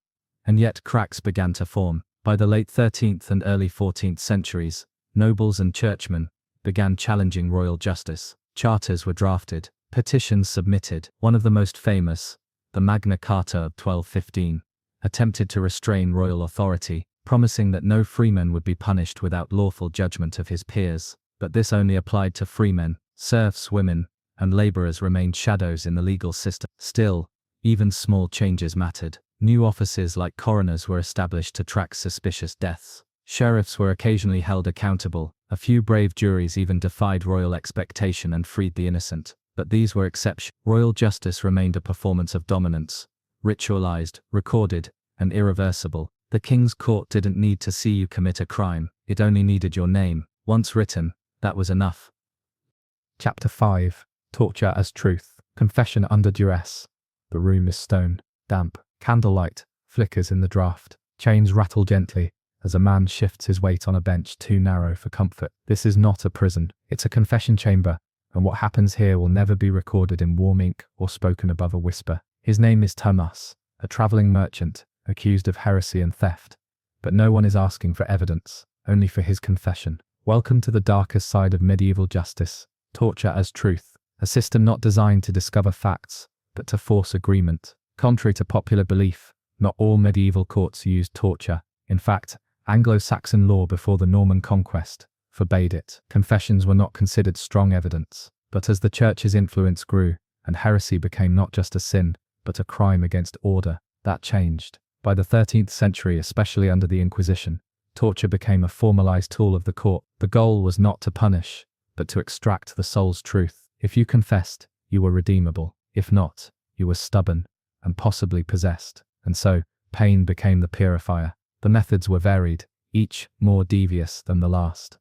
And yet cracks began to form. By the late 13th and early 14th centuries, nobles and churchmen began challenging royal justice. Charters were drafted, petitions submitted. One of the most famous, the Magna Carta of 1215, attempted to restrain royal authority, promising that no freeman would be punished without lawful judgment of his peers. But this only applied to freemen. Serfs, women, and laborers remained shadows in the legal system. Still, even small changes mattered. New offices like coroners were established to track suspicious deaths. Sheriffs were occasionally held accountable. A few brave juries even defied royal expectation and freed the innocent. But these were exceptions. Royal justice remained a performance of dominance, ritualized, recorded, and irreversible. The king's court didn't need to see you commit a crime. It only needed your name. Once written, that was enough. Chapter 5. Torture as Truth. Confession under duress. The room is stone, damp. Candlelight flickers in the draught. Chains rattle gently as a man shifts his weight on a bench too narrow for comfort. This is not a prison. It's a confession chamber, and what happens here will never be recorded in warm ink or spoken above a whisper. His name is Thomas, a traveling merchant, accused of heresy and theft. But no one is asking for evidence, only for his confession. Welcome to the darkest side of medieval justice. Torture as truth. A system not designed to discover facts, but to force agreement. Contrary to popular belief, not all medieval courts used torture. In fact, Anglo-Saxon law before the Norman conquest forbade it. Confessions were not considered strong evidence. But as the church's influence grew, and heresy became not just a sin, but a crime against order, that changed. By the 13th century, especially under the Inquisition, torture became a formalized tool of the court. The goal was not to punish, but to extract the soul's truth. If you confessed, you were redeemable. If not, you were stubborn and possibly possessed. And so, pain became the purifier. The methods were varied, each more devious than the last.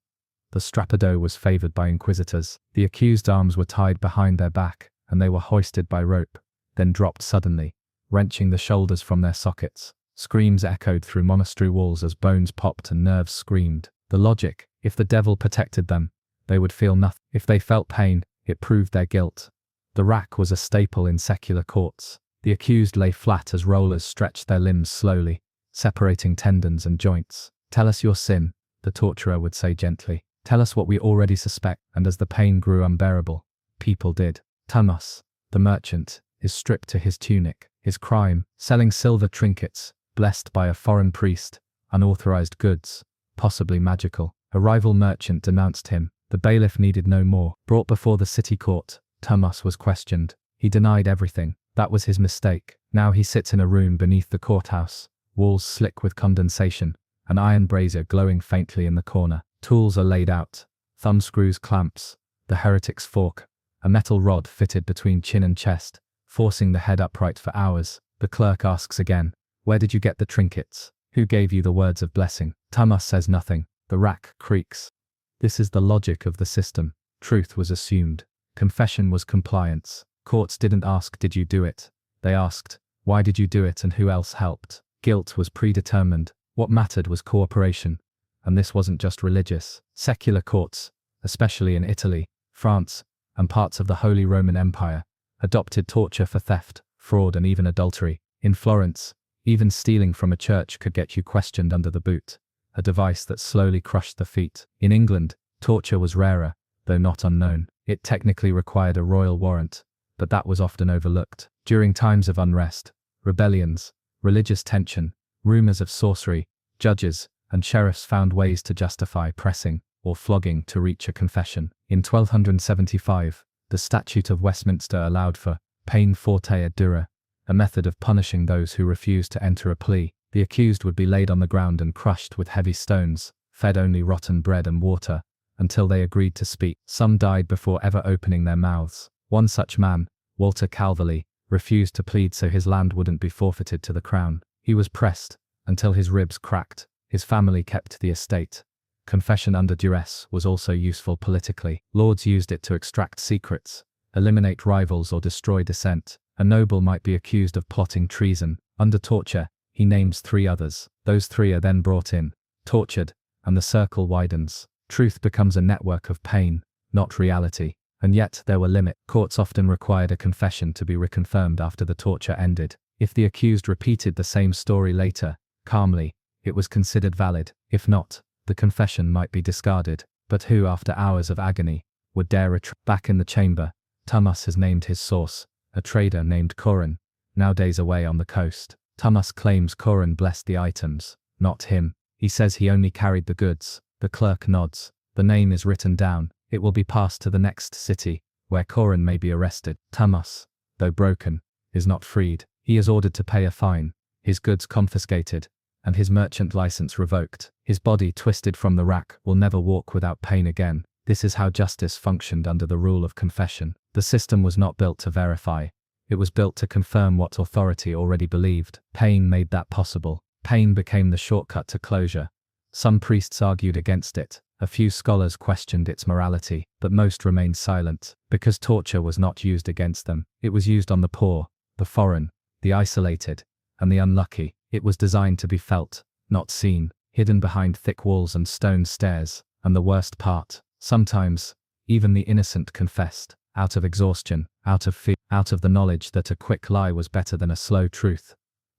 The strappado was favored by inquisitors. The accused arms were tied behind their back, and they were hoisted by rope, then dropped suddenly, wrenching the shoulders from their sockets. Screams echoed through monastery walls as bones popped and nerves screamed. The logic: if the devil protected them, they would feel nothing. If they felt pain, it proved their guilt. The rack was a staple in secular courts. The accused lay flat as rollers stretched their limbs slowly, separating tendons and joints. "Tell us your sin," the torturer would say gently. "Tell us what we already suspect." And as the pain grew unbearable, people did. Thomas, the merchant, is stripped to his tunic. His crime: selling silver trinkets, blessed by a foreign priest, unauthorized goods, possibly magical. A rival merchant denounced him. The bailiff needed no more. Brought before the city court, Thomas was questioned. He denied everything. That was his mistake. Now he sits in a room beneath the courthouse, walls slick with condensation, an iron brazier glowing faintly in the corner. Tools are laid out, thumbscrews, clamps, the heretic's fork, a metal rod fitted between chin and chest, forcing the head upright for hours. The clerk asks again, "Where did you get the trinkets? Who gave you the words of blessing?" Thomas says nothing. The rack creaks. This is the logic of the system. Truth was assumed. Confession was compliance. Courts didn't ask, "Did you do it?" They asked, "Why did you do it and who else helped?" Guilt was predetermined. What mattered was cooperation. And this wasn't just religious. Secular courts, especially in Italy, France, and parts of the Holy Roman Empire, adopted torture for theft, fraud, and even adultery. In Florence, even stealing from a church could get you questioned under the boot, a device that slowly crushed the feet. In England, torture was rarer, though not unknown. It technically required a royal warrant, but that was often overlooked. During times of unrest, rebellions, religious tension, rumors of sorcery, judges and sheriffs found ways to justify pressing or flogging to reach a confession. In 1275, the Statute of Westminster allowed for peine forte et dure, a method of punishing those who refused to enter a plea. The accused would be laid on the ground and crushed with heavy stones, fed only rotten bread and water, until they agreed to speak. Some died before ever opening their mouths. One such man, Walter Calverley, refused to plead so his land wouldn't be forfeited to the crown. He was pressed until his ribs cracked. His family kept the estate. Confession under duress was also useful politically. Lords used it to extract secrets, eliminate rivals, or destroy dissent. A noble might be accused of plotting treason. Under torture, he names 3 others. Those 3 are then brought in, tortured, and the circle widens. Truth becomes a network of pain, not reality. And yet there were limits. Courts often required a confession to be reconfirmed after the torture ended. If the accused repeated the same story later, calmly, it was considered valid. If not, the confession might be discarded. But who, after hours of agony, would dare back in the chamber? Thomas has named his source, a trader named Corin, now days away on the coast. Thomas claims Corin blessed the items, not him. He says he only carried the goods. The clerk nods. The name is written down. It will be passed to the next city, where Corin may be arrested. Thomas, though broken, is not freed. He is ordered to pay a fine, his goods confiscated, and his merchant license revoked. His body twisted from the rack, will never walk without pain again. This is how justice functioned under the rule of confession. The system was not built to verify. It was built to confirm what authority already believed. Pain made that possible. Pain became the shortcut to closure. Some priests argued against it. A few scholars questioned its morality, but most remained silent, because torture was not used against them. It was used on the poor, the foreign, the isolated, and the unlucky. It was designed to be felt, not seen, hidden behind thick walls and stone stairs. And the worst part, sometimes, even the innocent confessed, out of exhaustion, out of fear, out of the knowledge that a quick lie was better than a slow truth.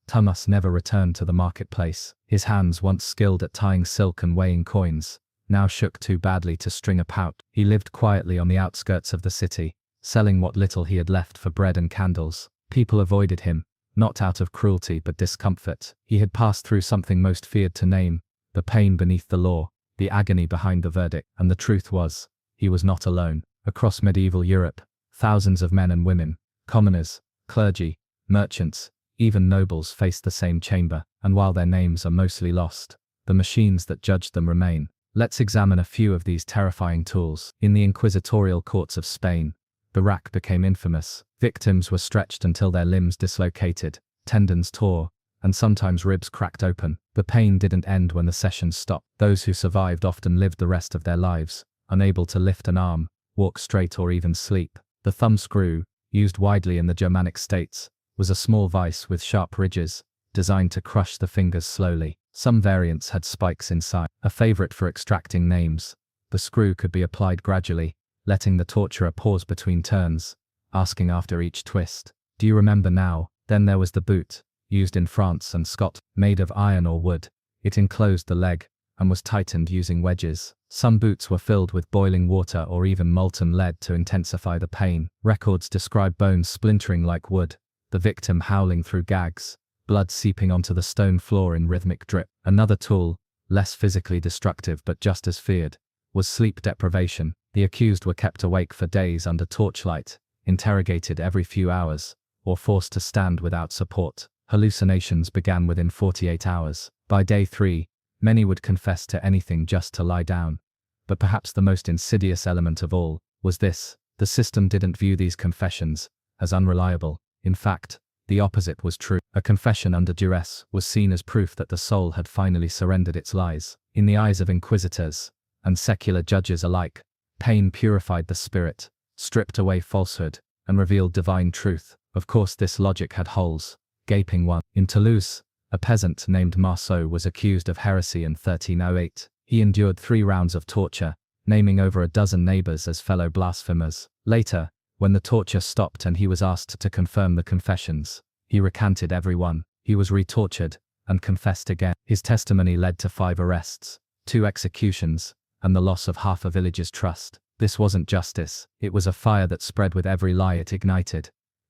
Thomas never returned to the marketplace. His hands, once skilled at tying silk and weighing coins, now shook too badly to string a pouch. He lived quietly on the outskirts of the city, selling what little he had left for bread and candles. People avoided him, not out of cruelty but discomfort. He had passed through something most feared to name, the pain beneath the law, the agony behind the verdict. And the truth was, he was not alone. Across medieval Europe, thousands of men and women, commoners, clergy, merchants, even nobles faced the same chamber. And while their names are mostly lost, the machines that judged them remain. Let's examine a few of these terrifying tools. In the inquisitorial courts of Spain, the rack became infamous. Victims were stretched until their limbs dislocated, tendons tore, and sometimes ribs cracked open. The pain didn't end when the session stopped. Those who survived often lived the rest of their lives, unable to lift an arm, walk straight, or even sleep. The thumbscrew, used widely in the Germanic states, was a small vise with sharp ridges, designed to crush the fingers slowly. Some variants had spikes inside. A favorite for extracting names, the screw could be applied gradually, letting the torturer pause between turns, asking after each twist, "Do you remember now?" Then there was the boot, used in France and Scotland, made of iron or wood. It enclosed the leg, and was tightened using wedges. Some boots were filled with boiling water or even molten lead to intensify the pain. Records describe bones splintering like wood, the victim howling through gags, blood seeping onto the stone floor in rhythmic drip. Another tool, less physically destructive but just as feared, was sleep deprivation. The accused were kept awake for days under torchlight, interrogated every few hours, or forced to stand without support. Hallucinations began within 48 hours. By day 3, many would confess to anything just to lie down. But perhaps the most insidious element of all was this: the system didn't view these confessions as unreliable. In fact, the opposite was true. A confession under duress was seen as proof that the soul had finally surrendered its lies. In the eyes of inquisitors and secular judges alike, pain purified the spirit, stripped away falsehood, and revealed divine truth. Of course, this logic had holes. Gaping one. In Toulouse, a peasant named Marceau was accused of heresy in 1308. He endured 3 rounds of torture, naming over a dozen neighbors as fellow blasphemers. Later, when the torture stopped and he was asked to confirm the confessions, he recanted every one. He was retortured and confessed again. His testimony led to 5 arrests, 2 executions, and the loss of half a village's trust. This wasn't justice, it was a fire that spread with every lie it ignited.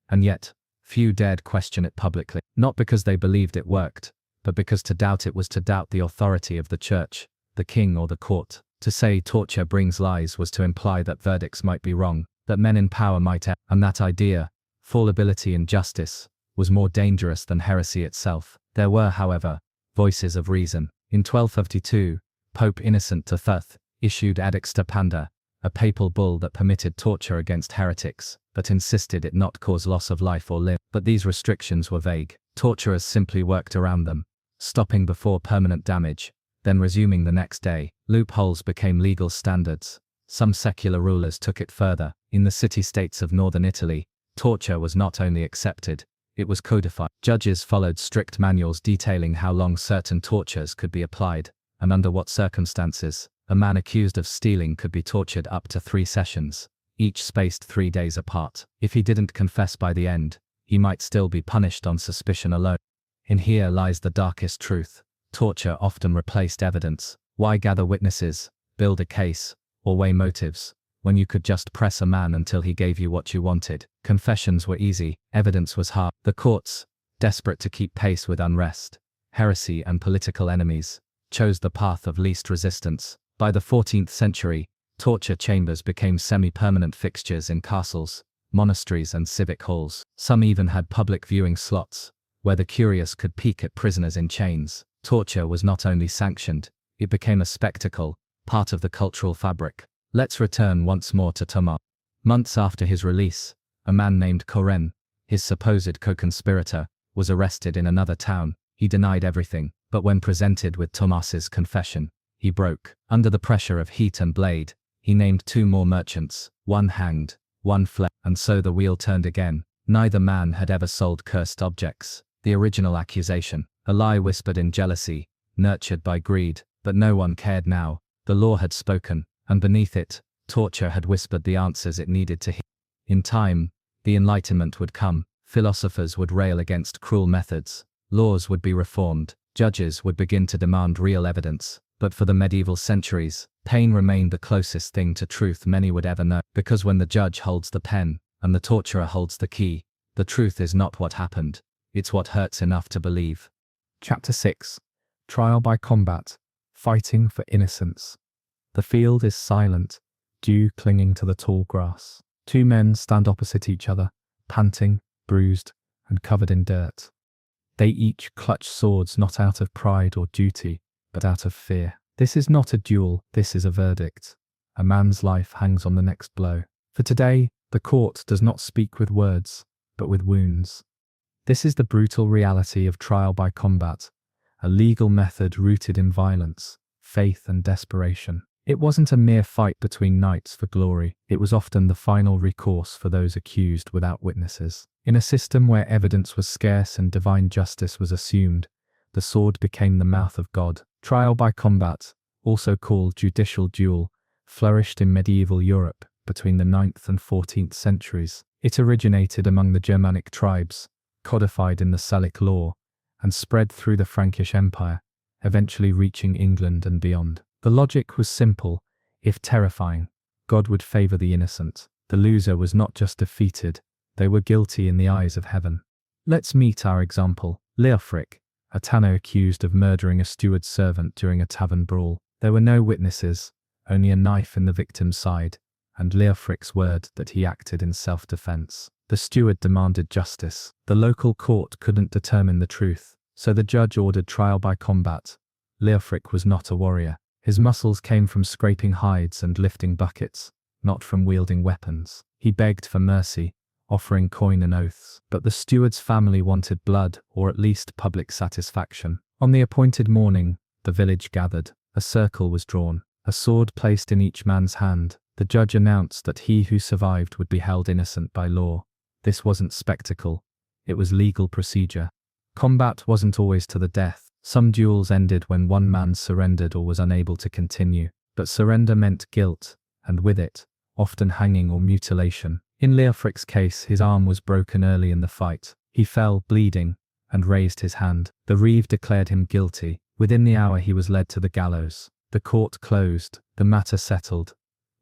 And yet, few dared question it publicly, not because they believed it worked, but because to doubt it was to doubt the authority of the church, the king or the court. To say torture brings lies was to imply that verdicts might be wrong, that men in power might err, and that idea, fallibility in justice, was more dangerous than heresy itself. There were, however, voices of reason. In 1252, Pope Innocent III issued Edicta Panda, a papal bull that permitted torture against heretics, but insisted it not cause loss of life or limb. But these restrictions were vague. Torturers simply worked around them, stopping before permanent damage, then resuming the next day. Loopholes became legal standards. Some secular rulers took it further. In the city-states of northern Italy, torture was not only accepted, it was codified. Judges followed strict manuals detailing how long certain tortures could be applied, and under what circumstances. A man accused of stealing could be tortured up to 3 sessions, each spaced 3 days apart. If he didn't confess by the end, he might still be punished on suspicion alone. In here lies the darkest truth. Torture often replaced evidence. Why gather witnesses, build a case, or weigh motives, when you could just press a man until he gave you what you wanted? Confessions were easy, evidence was hard. The courts, desperate to keep pace with unrest, heresy and political enemies, chose the path of least resistance. By the 14th century, torture chambers became semi-permanent fixtures in castles, monasteries and civic halls. Some even had public viewing slots, where the curious could peek at prisoners in chains. Torture was not only sanctioned, it became a spectacle, part of the cultural fabric. Let's return once more to Thomas. Months after his release, a man named Coren, his supposed co-conspirator, was arrested in another town. He denied everything, but when presented with Thomas's confession, he broke. Under the pressure of heat and blade, he named 2 more merchants, one hanged, one fled, and so the wheel turned again. Neither man had ever sold cursed objects. The original accusation, a lie whispered in jealousy, nurtured by greed, but no one cared now. The law had spoken, and beneath it, torture had whispered the answers it needed to hear. In time, the Enlightenment would come. Philosophers would rail against cruel methods. Laws would be reformed. Judges would begin to demand real evidence. But for the medieval centuries, pain remained the closest thing to truth many would ever know. Because when the judge holds the pen, and the torturer holds the key, the truth is not what happened, it's what hurts enough to believe. Chapter 6. Trial by Combat. Fighting for Innocence. The field is silent, dew clinging to the tall grass. 2 men stand opposite each other, panting, bruised, and covered in dirt. They each clutch swords not out of pride or duty, but out of fear. This is not a duel, this is a verdict. A man's life hangs on the next blow. For today, the court does not speak with words, but with wounds. This is the brutal reality of trial by combat, a legal method rooted in violence, faith and desperation. It wasn't a mere fight between knights for glory, it was often the final recourse for those accused without witnesses. In a system where evidence was scarce and divine justice was assumed, the sword became the mouth of God. Trial by combat, also called judicial duel, flourished in medieval Europe between the 9th and 14th centuries. It originated among the Germanic tribes, codified in the Salic law, and spread through the Frankish Empire, eventually reaching England and beyond. The logic was simple, if terrifying. God would favor the innocent. The loser was not just defeated, they were guilty in the eyes of heaven. Let's meet our example. Leofric, a tanner accused of murdering a steward's servant during a tavern brawl. There were no witnesses, only a knife in the victim's side, and Leofric's word that he acted in self-defense. The steward demanded justice. The local court couldn't determine the truth, so the judge ordered trial by combat. Leofric was not a warrior. His muscles came from scraping hides and lifting buckets, not from wielding weapons. He begged for mercy, offering coin and oaths, but the steward's family wanted blood, or at least public satisfaction. On the appointed morning, the village gathered. A circle was drawn, a sword placed in each man's hand. The judge announced that he who survived would be held innocent by law. This wasn't spectacle, it was legal procedure. Combat wasn't always to the death. Some duels ended when one man surrendered or was unable to continue, but surrender meant guilt, and with it, often hanging or mutilation. In Leofric's case, his arm was broken early in the fight. He fell, bleeding, and raised his hand. The reeve declared him guilty. Within the hour he was led to the gallows. The court closed, the matter settled.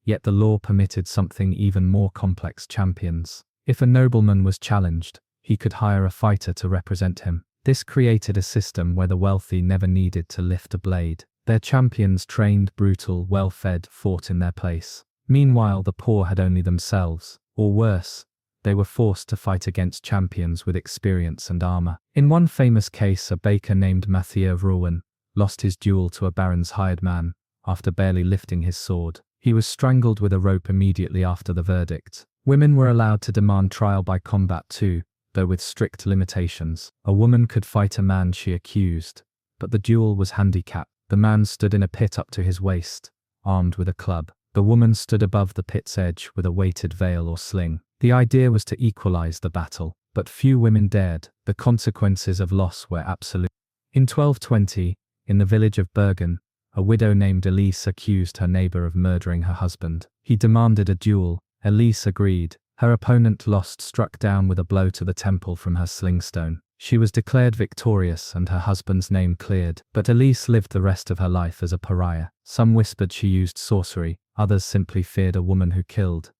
Yet the law permitted something even more complex: champions. If a nobleman was challenged, he could hire a fighter to represent him. This created a system where the wealthy never needed to lift a blade. Their champions, trained, brutal, well-fed, fought in their place. Meanwhile, the poor had only themselves, or worse, they were forced to fight against champions with experience and armor. In one famous case, a baker named Mathieu Rouen lost his duel to a baron's hired man after barely lifting his sword. He was strangled with a rope immediately after the verdict. Women were allowed to demand trial by combat too, though with strict limitations. A woman could fight a man she accused, but the duel was handicapped. The man stood in a pit up to his waist, armed with a club. The woman stood above the pit's edge with a weighted veil or sling. The idea was to equalize the battle, but few women dared. The consequences of loss were absolute. In 1220, in the village of Bergen, a widow named Elise accused her neighbor of murdering her husband. He demanded a duel. Elise agreed. Her opponent lost, struck down with a blow to the temple from her slingstone. She was declared victorious and her husband's name cleared, but Elise lived the rest of her life as a pariah. Some whispered she used sorcery, others simply feared a woman who killed.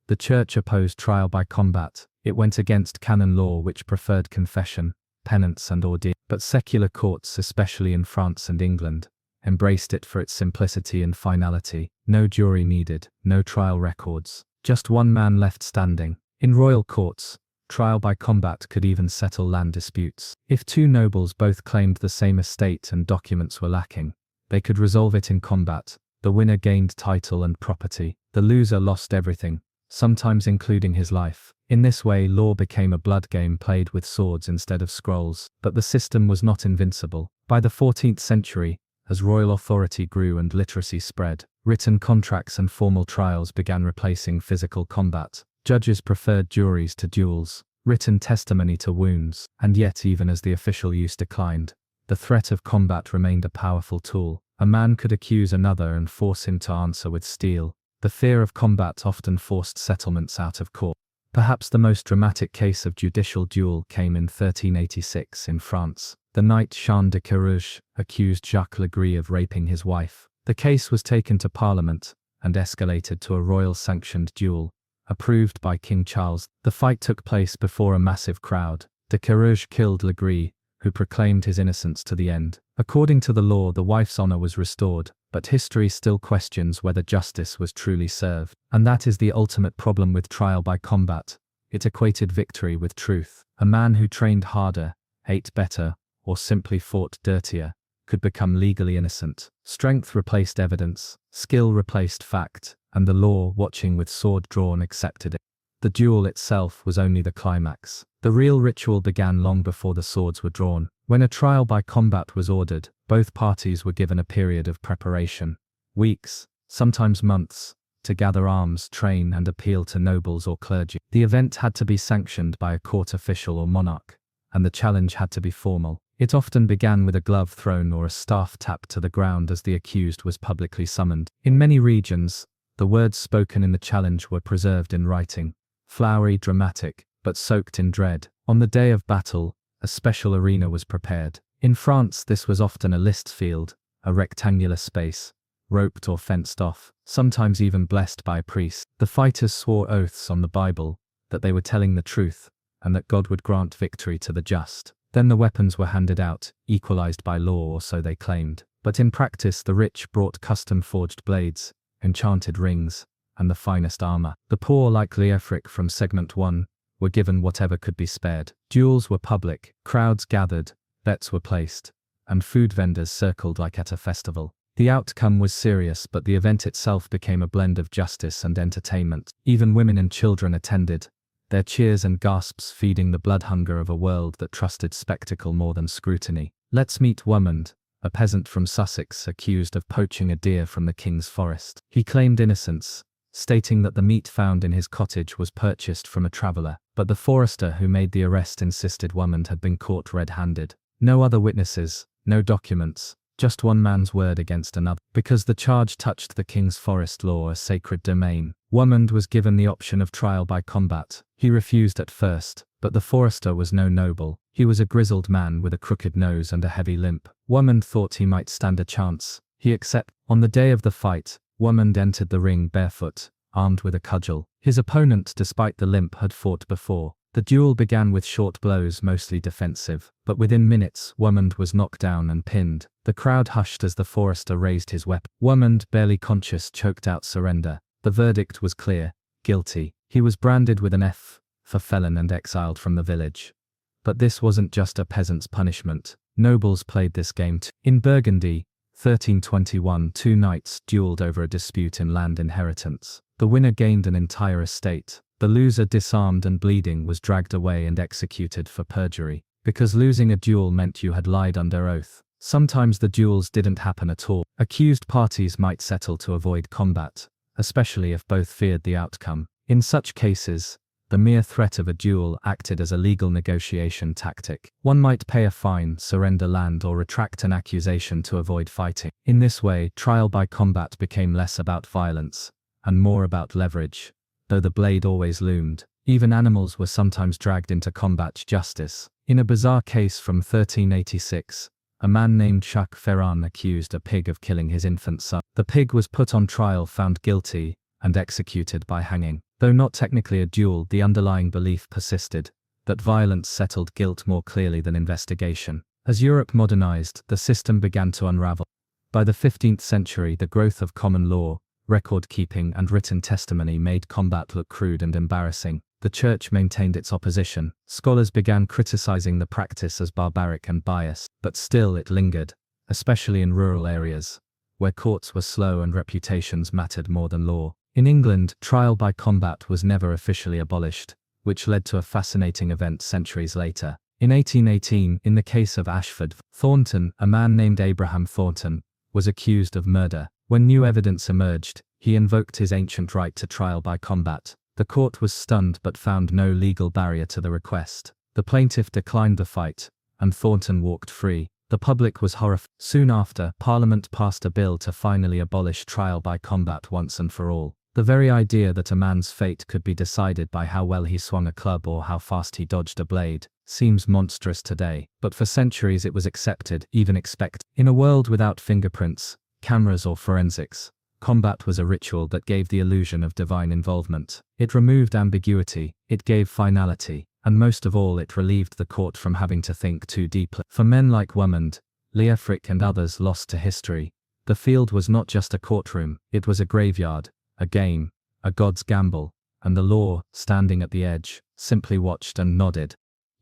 The church opposed trial by combat. It went against canon law, which preferred confession, penance and ordeal. But secular courts, especially in France and England, embraced it for its simplicity and finality. No jury needed, no trial records, just one man left standing. In royal courts, trial by combat could even settle land disputes. If two nobles both claimed the same estate and documents were lacking, they could resolve it in combat. The winner gained title and property. The loser lost everything, sometimes including his life. In this way, law became a blood game played with swords instead of scrolls. But the system was not invincible. By the 14th century, as royal authority grew and literacy spread, written contracts and formal trials began replacing physical combat. Judges preferred juries to duels, written testimony to wounds, and yet even as the official use declined, the threat of combat remained a powerful tool. A man could accuse another and force him to answer with steel. The fear of combat often forced settlements out of court. Perhaps the most dramatic case of judicial duel came in 1386 in France. The knight Jean de Carouge accused Jacques Legris of raping his wife. The case was taken to Parliament and escalated to a royal-sanctioned duel, approved by King Charles. The fight took place before a massive crowd. De Carouge killed Legris, who proclaimed his innocence to the end. According to the law, the wife's honor was restored, but history still questions whether justice was truly served. And that is the ultimate problem with trial by combat. It equated victory with truth. A man who trained harder, ate better, or simply fought dirtier could become legally innocent. Strength replaced evidence, skill replaced fact, and the law, watching with sword drawn, accepted it. The duel itself was only the climax. The real ritual began long before the swords were drawn. When a trial by combat was ordered, both parties were given a period of preparation, weeks, sometimes months, to gather arms, train, and appeal to nobles or clergy. The event had to be sanctioned by a court official or monarch, and the challenge had to be formal. It often began with a glove thrown or a staff tapped to the ground as the accused was publicly summoned. In many regions, the words spoken in the challenge were preserved in writing, flowery, dramatic, but soaked in dread. On the day of battle, a special arena was prepared. In France, this was often a lists field, a rectangular space, roped or fenced off, sometimes even blessed by a priest. The fighters swore oaths on the Bible that they were telling the truth, and that God would grant victory to the just. Then the weapons were handed out, equalized by law, or so they claimed. But in practice, the rich brought custom-forged blades, enchanted rings, and the finest armor. The poor, like Leofric from segment 1, were given whatever could be spared. Duels were public, crowds gathered, bets were placed, and food vendors circled like at a festival. The outcome was serious, but the event itself became a blend of justice and entertainment. Even women and children attended, their cheers and gasps feeding the blood hunger of a world that trusted spectacle more than scrutiny. Let's meet Womund, a peasant from Sussex accused of poaching a deer from the king's forest. He claimed innocence, stating that the meat found in his cottage was purchased from a traveller, but the forester who made the arrest insisted Womund had been caught red-handed. No other witnesses, no documents, just one man's word against another. Because the charge touched the king's forest law, a sacred domain, Womund was given the option of trial by combat. He refused at first, but the forester was no noble. He was a grizzled man with a crooked nose and a heavy limp. Womund thought he might stand a chance. He accepted. On the day of the fight, Womund entered the ring barefoot, armed with a cudgel. His opponent, despite the limp, had fought before. The duel began with short blows, mostly defensive, but within minutes, Womund was knocked down and pinned. The crowd hushed as the forester raised his weapon. Womund, barely conscious, choked out surrender. The verdict was clear: guilty. He was branded with an F for felon and exiled from the village. But this wasn't just a peasant's punishment. Nobles played this game too. In Burgundy, 1321, two knights duelled over a dispute in land inheritance. The winner gained an entire estate. The loser, disarmed and bleeding, was dragged away and executed for perjury. Because losing a duel meant you had lied under oath. Sometimes the duels didn't happen at all. Accused parties might settle to avoid combat, especially if both feared the outcome. In such cases, the mere threat of a duel acted as a legal negotiation tactic. One might pay a fine, surrender land, or retract an accusation to avoid fighting. In this way, trial by combat became less about violence and more about leverage. Though the blade always loomed, even animals were sometimes dragged into combat justice. In a bizarre case from 1386, a man named Jacques Ferrand accused a pig of killing his infant son. The pig was put on trial, found guilty, and executed by hanging. Though not technically a duel, the underlying belief persisted that violence settled guilt more clearly than investigation. As Europe modernized, the system began to unravel. By the 15th century, the growth of common law, record-keeping, and written testimony made combat look crude and embarrassing. The church maintained its opposition. Scholars began criticizing the practice as barbaric and biased, but still it lingered, especially in rural areas, where courts were slow and reputations mattered more than law. In England, trial by combat was never officially abolished, which led to a fascinating event centuries later. In 1818, in the case of Ashford, Thornton, a man named Abraham Thornton, was accused of murder. When new evidence emerged, he invoked his ancient right to trial by combat. The court was stunned but found no legal barrier to the request. The plaintiff declined the fight, and Thornton walked free. The public was horrified. Soon after, Parliament passed a bill to finally abolish trial by combat once and for all. The very idea that a man's fate could be decided by how well he swung a club or how fast he dodged a blade seems monstrous today, but for centuries it was accepted, even expected. In a world without fingerprints, cameras, or forensics, combat was a ritual that gave the illusion of divine involvement. It removed ambiguity, it gave finality, and most of all, it relieved the court from having to think too deeply. For men like Womund, Leofric, and others lost to history, the field was not just a courtroom, it was a graveyard, a game, a god's gamble, and the law, standing at the edge, simply watched and nodded.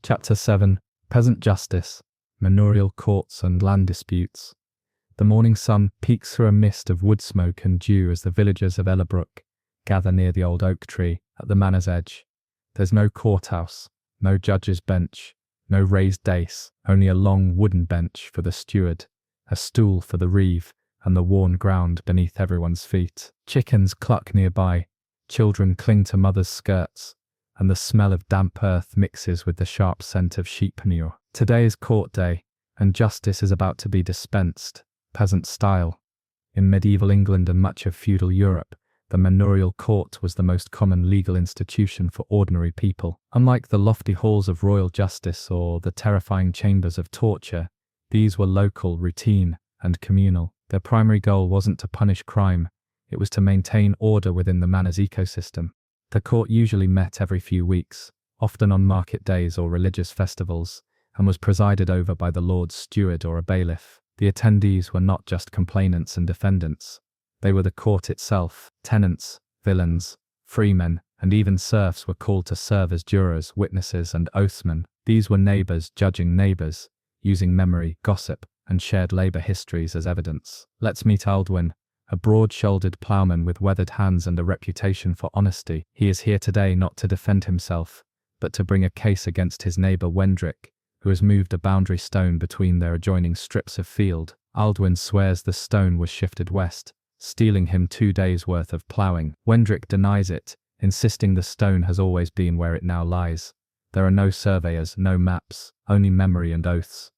Chapter 7: Peasant Justice, Manorial Courts and Land Disputes. The morning sun peeks through a mist of wood smoke and dew as the villagers of Ellerbrook gather near the old oak tree at the manor's edge. There's no courthouse, no judge's bench, no raised dais, only a long wooden bench for the steward, a stool for the reeve, and the worn ground beneath everyone's feet. Chickens cluck nearby, children cling to mothers' skirts, and the smell of damp earth mixes with the sharp scent of sheep manure. Today is court day, and justice is about to be dispensed, peasant style. In medieval England and much of feudal Europe, the manorial court was the most common legal institution for ordinary people. Unlike the lofty halls of royal justice or the terrifying chambers of torture, these were local, routine, and communal. Their primary goal wasn't to punish crime, it was to maintain order within the manor's ecosystem. The court usually met every few weeks, often on market days or religious festivals, and was presided over by the Lord's steward or a bailiff. The attendees were not just complainants and defendants. They were the court itself. Tenants, villains, freemen, and even serfs were called to serve as jurors, witnesses, and oathsmen. These were neighbors judging neighbors, using memory, gossip, and shared labor histories as evidence. Let's meet Aldwin, a broad-shouldered ploughman with weathered hands and a reputation for honesty. He is here today not to defend himself, but to bring a case against his neighbor Wendrick, who has moved a boundary stone between their adjoining strips of field. Aldwin swears the stone was shifted west, stealing him 2 days' worth of ploughing. Wendrick denies it, insisting the stone has always been where it now lies. There are no surveyors, no maps, only memory and oaths.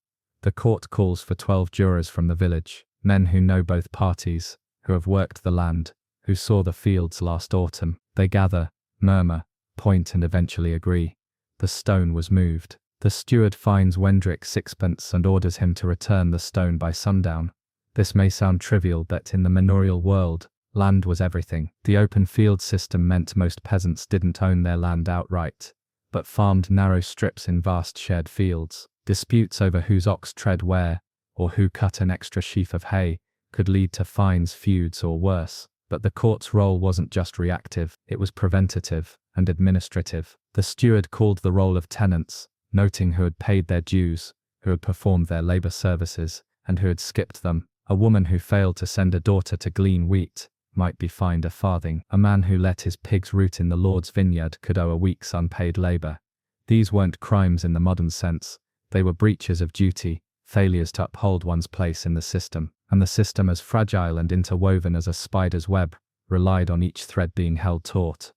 The court calls for 12 jurors from the village, men who know both parties, who have worked the land, who saw the fields last autumn. They gather, murmur, point, and eventually agree. The stone was moved. The steward fines Wendrick 6pence and orders him to return the stone by sundown. This may sound trivial, but in the manorial world, land was everything. The open field system meant most peasants didn't own their land outright, but farmed narrow strips in vast shared fields. Disputes over whose ox tread where, or who cut an extra sheaf of hay, could lead to fines, feuds, or worse. But the court's role wasn't just reactive, it was preventative and administrative. The steward called the roll of tenants, noting who had paid their dues, who had performed their labor services, and who had skipped them. A woman who failed to send a daughter to glean wheat might be fined a farthing. A man who let his pigs root in the Lord's vineyard could owe a week's unpaid labor. These weren't crimes in the modern sense. They were breaches of duty, failures to uphold one's place in the system. And the system, as fragile and interwoven as a spider's web, relied on each thread being held taut.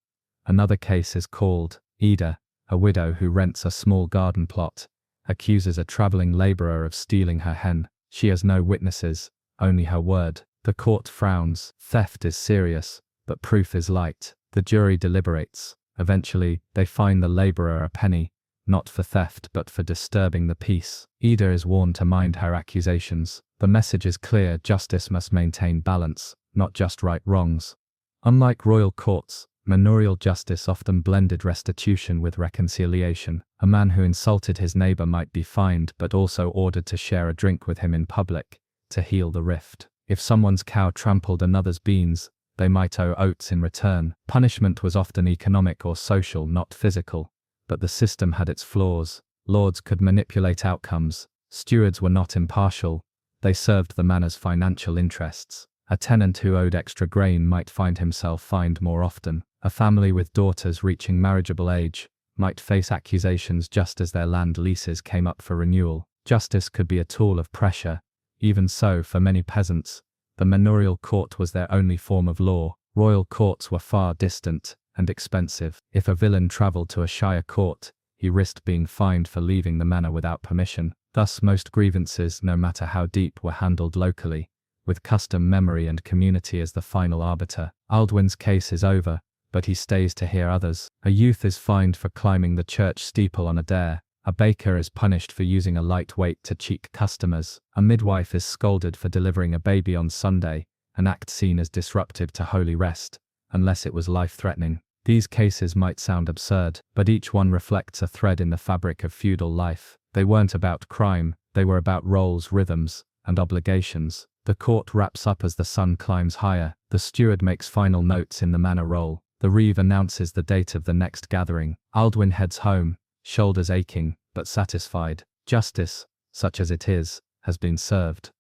Another case is called Ida, a widow who rents a small garden plot, accuses a traveling laborer of stealing her hen. She has no witnesses, only her word. The court frowns. Theft is serious, but proof is light. The jury deliberates. Eventually, they fine the laborer a penny, not for theft but for disturbing the peace. Ida is warned to mind her accusations. The message is clear: justice must maintain balance, not just right wrongs. Unlike royal courts, manorial justice often blended restitution with reconciliation. A man who insulted his neighbor might be fined but also ordered to share a drink with him in public, to heal the rift. If someone's cow trampled another's beans, they might owe oats in return. Punishment was often economic or social, not physical. But the system had its flaws. Lords could manipulate outcomes. Stewards were not impartial. They served the manor's financial interests. A tenant who owed extra grain might find himself fined more often. A family with daughters reaching marriageable age might face accusations just as their land leases came up for renewal. Justice could be a tool of pressure. Even so, for many peasants, the manorial court was their only form of law. Royal courts were far distant and expensive. If a villain traveled to a shire court, he risked being fined for leaving the manor without permission. Thus, most grievances, no matter how deep, were handled locally, with custom, memory, and community as the final arbiter. Aldwin's case is over, but he stays to hear others. A youth is fined for climbing the church steeple on a dare. A baker is punished for using a light weight to cheat customers. A midwife is scolded for delivering a baby on Sunday, an act seen as disruptive to holy rest, unless it was life-threatening. These cases might sound absurd, but each one reflects a thread in the fabric of feudal life. They weren't about crime, they were about roles, rhythms, and obligations. The court wraps up as the sun climbs higher. The steward makes final notes in the manor roll. The reeve announces the date of the next gathering. Aldwin heads home, shoulders aching, but satisfied. Justice, such as it is, has been served.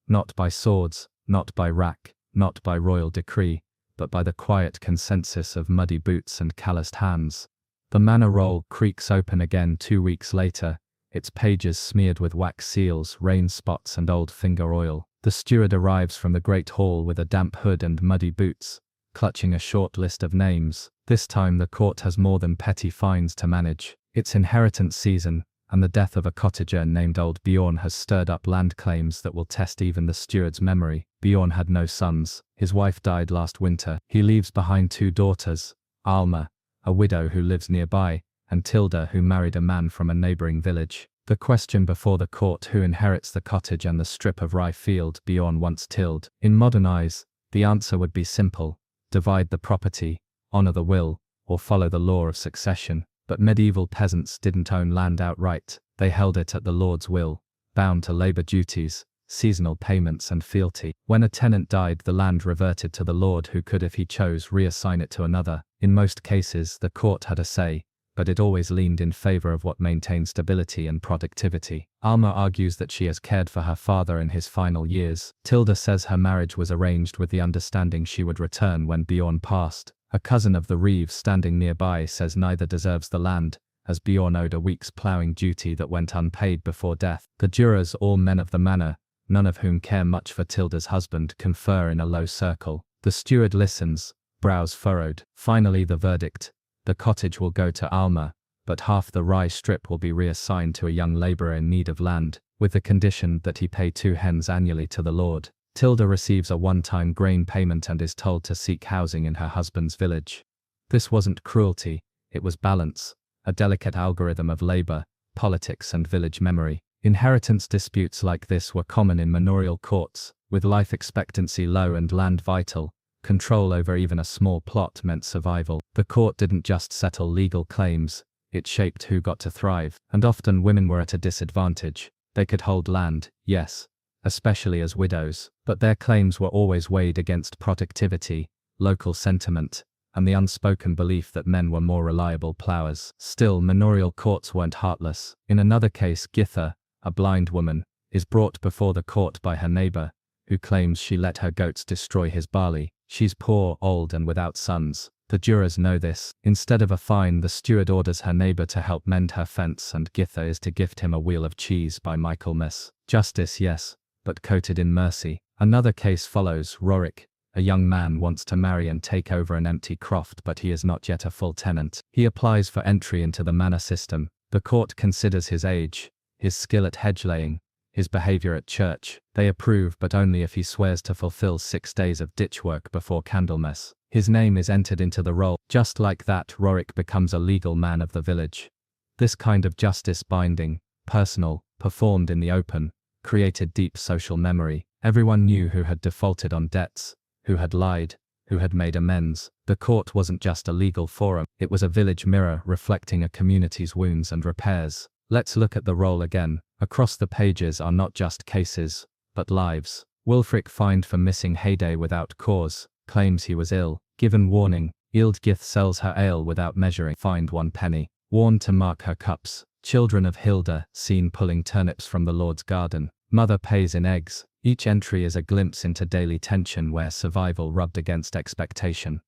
Not by swords, not by rack, not by royal decree, but by the quiet consensus of muddy boots and calloused hands. The manor roll creaks open again 2 weeks later, its pages smeared with wax seals, rain spots, and old finger oil. The steward arrives from the great hall with a damp hood and muddy boots, clutching a short list of names. This time the court has more than petty fines to manage. It's inheritance season, and the death of a cottager named Old Bjorn has stirred up land claims that will test even the steward's memory. Bjorn had no sons. His wife died last winter. He leaves behind 2 daughters, Alma, a widow who lives nearby, and Tilda, who married a man from a neighboring village. The question before the court: who inherits the cottage and the strip of rye field Bjorn once tilled? In modern eyes, the answer would be simple: divide the property, honor the will, or follow the law of succession. But medieval peasants didn't own land outright. They held it at the lord's will, bound to labor duties, seasonal payments and fealty. When a tenant died, the land reverted to the lord, who could, if he chose, reassign it to another. In most cases, the court had a say, but it always leaned in favor of what maintained stability and productivity. Alma argues that she has cared for her father in his final years. Tilda says her marriage was arranged with the understanding she would return when Bjorn passed. A cousin of the Reeves standing nearby says neither deserves the land, as Bjorn owed a week's ploughing duty that went unpaid before death. The jurors, all men of the manor, none of whom care much for Tilda's husband, confer in a low circle. The steward listens, brows furrowed. Finally the verdict: the cottage will go to Alma, but half the rye strip will be reassigned to a young labourer in need of land, with the condition that he pay 2 hens annually to the lord. Tilda receives a one-time grain payment and is told to seek housing in her husband's village. This wasn't cruelty, it was balance, a delicate algorithm of labour, politics and village memory. Inheritance disputes like this were common in manorial courts, with life expectancy low and land vital. Control over even a small plot meant survival. The court didn't just settle legal claims, it shaped who got to thrive, and often women were at a disadvantage. They could hold land, yes, especially as widows, but their claims were always weighed against productivity, local sentiment, and the unspoken belief that men were more reliable ploughers. Still, manorial courts weren't heartless. In another case, Githa, a blind woman, is brought before the court by her neighbor, who claims she let her goats destroy his barley. She's poor, old and without sons. The jurors know this. Instead of a fine, the steward orders her neighbor to help mend her fence, and Githa is to gift him a wheel of cheese by Michaelmas. Justice, yes, but coated in mercy. Another case follows. Rorik, a young man, wants to marry and take over an empty croft, but he is not yet a full tenant. He applies for entry into the manor system. The court considers his age, his skill at hedge laying, his behavior at church. They approve, but only if he swears to fulfill 6 days of ditch work before Candlemas. His name is entered into the roll. Just like that, Rorik becomes a legal man of the village. This kind of justice, binding, personal, performed in the open, created deep social memory. Everyone knew who had defaulted on debts, who had lied, who had made amends. The court wasn't just a legal forum, it was a village mirror reflecting a community's wounds and repairs. Let's look at the roll again. Across the pages are not just cases, but lives. Wulfric fined for missing Heyday without cause, claims he was ill. Given warning, Ealdgith sells her ale without measuring, fined 1 penny. Warned to mark her cups. Children of Hilda, seen pulling turnips from the Lord's garden. Mother pays in eggs. Each entry is a glimpse into daily tension where survival rubbed against expectation.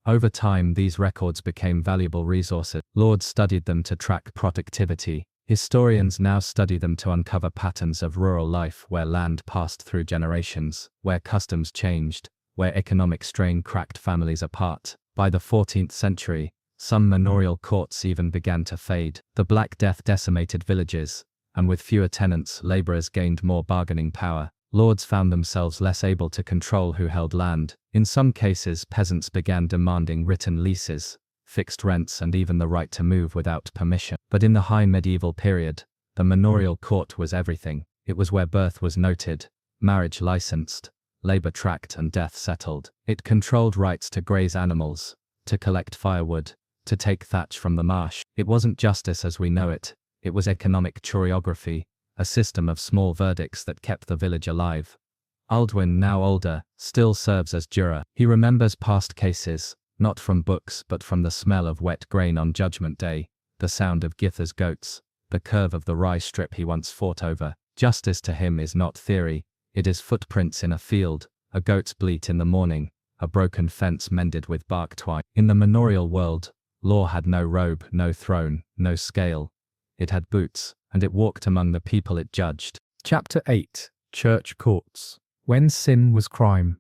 Over time, these records became valuable resources. Lords studied them to track productivity. Historians now study them to uncover patterns of rural life where land passed through generations, where customs changed, where economic strain cracked families apart. By the 14th century, some manorial courts even began to fade. The Black Death decimated villages, and with fewer tenants, laborers gained more bargaining power. Lords found themselves less able to control who held land. In some cases, peasants began demanding written leases, fixed rents and even the right to move without permission. But in the high medieval period, the manorial court was everything. It was where birth was noted, marriage licensed, labor tracked and death settled. It controlled rights to graze animals, to collect firewood, to take thatch from the marsh. It wasn't justice as we know it, it was economic choreography, a system of small verdicts that kept the village alive. Aldwin, now older, still serves as juror. He remembers past cases, not from books but from the smell of wet grain on Judgment Day, the sound of Githa's goats, the curve of the rye strip he once fought over. Justice to him is not theory, it is footprints in a field, a goat's bleat in the morning, a broken fence mended with bark twine. In the manorial world, law had no robe, no throne, no scale. It had boots, and it walked among the people it judged. Chapter 8. Church Courts. When sin was crime,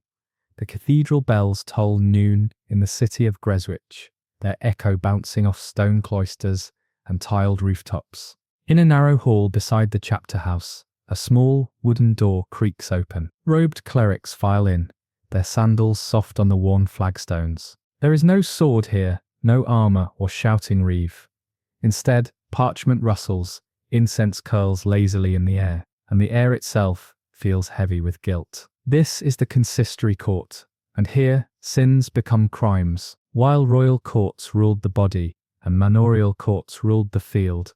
the cathedral bells toll noon in the city of Greswich, their echo bouncing off stone cloisters and tiled rooftops. In a narrow hall beside the chapter house, a small wooden door creaks open. Robed clerics file in, their sandals soft on the worn flagstones. There is no sword here, no armour or shouting reeve. Instead, parchment rustles, incense curls lazily in the air, and the air itself feels heavy with guilt. This is the consistory court, and here sins become crimes. While royal courts ruled the body and manorial courts ruled the field,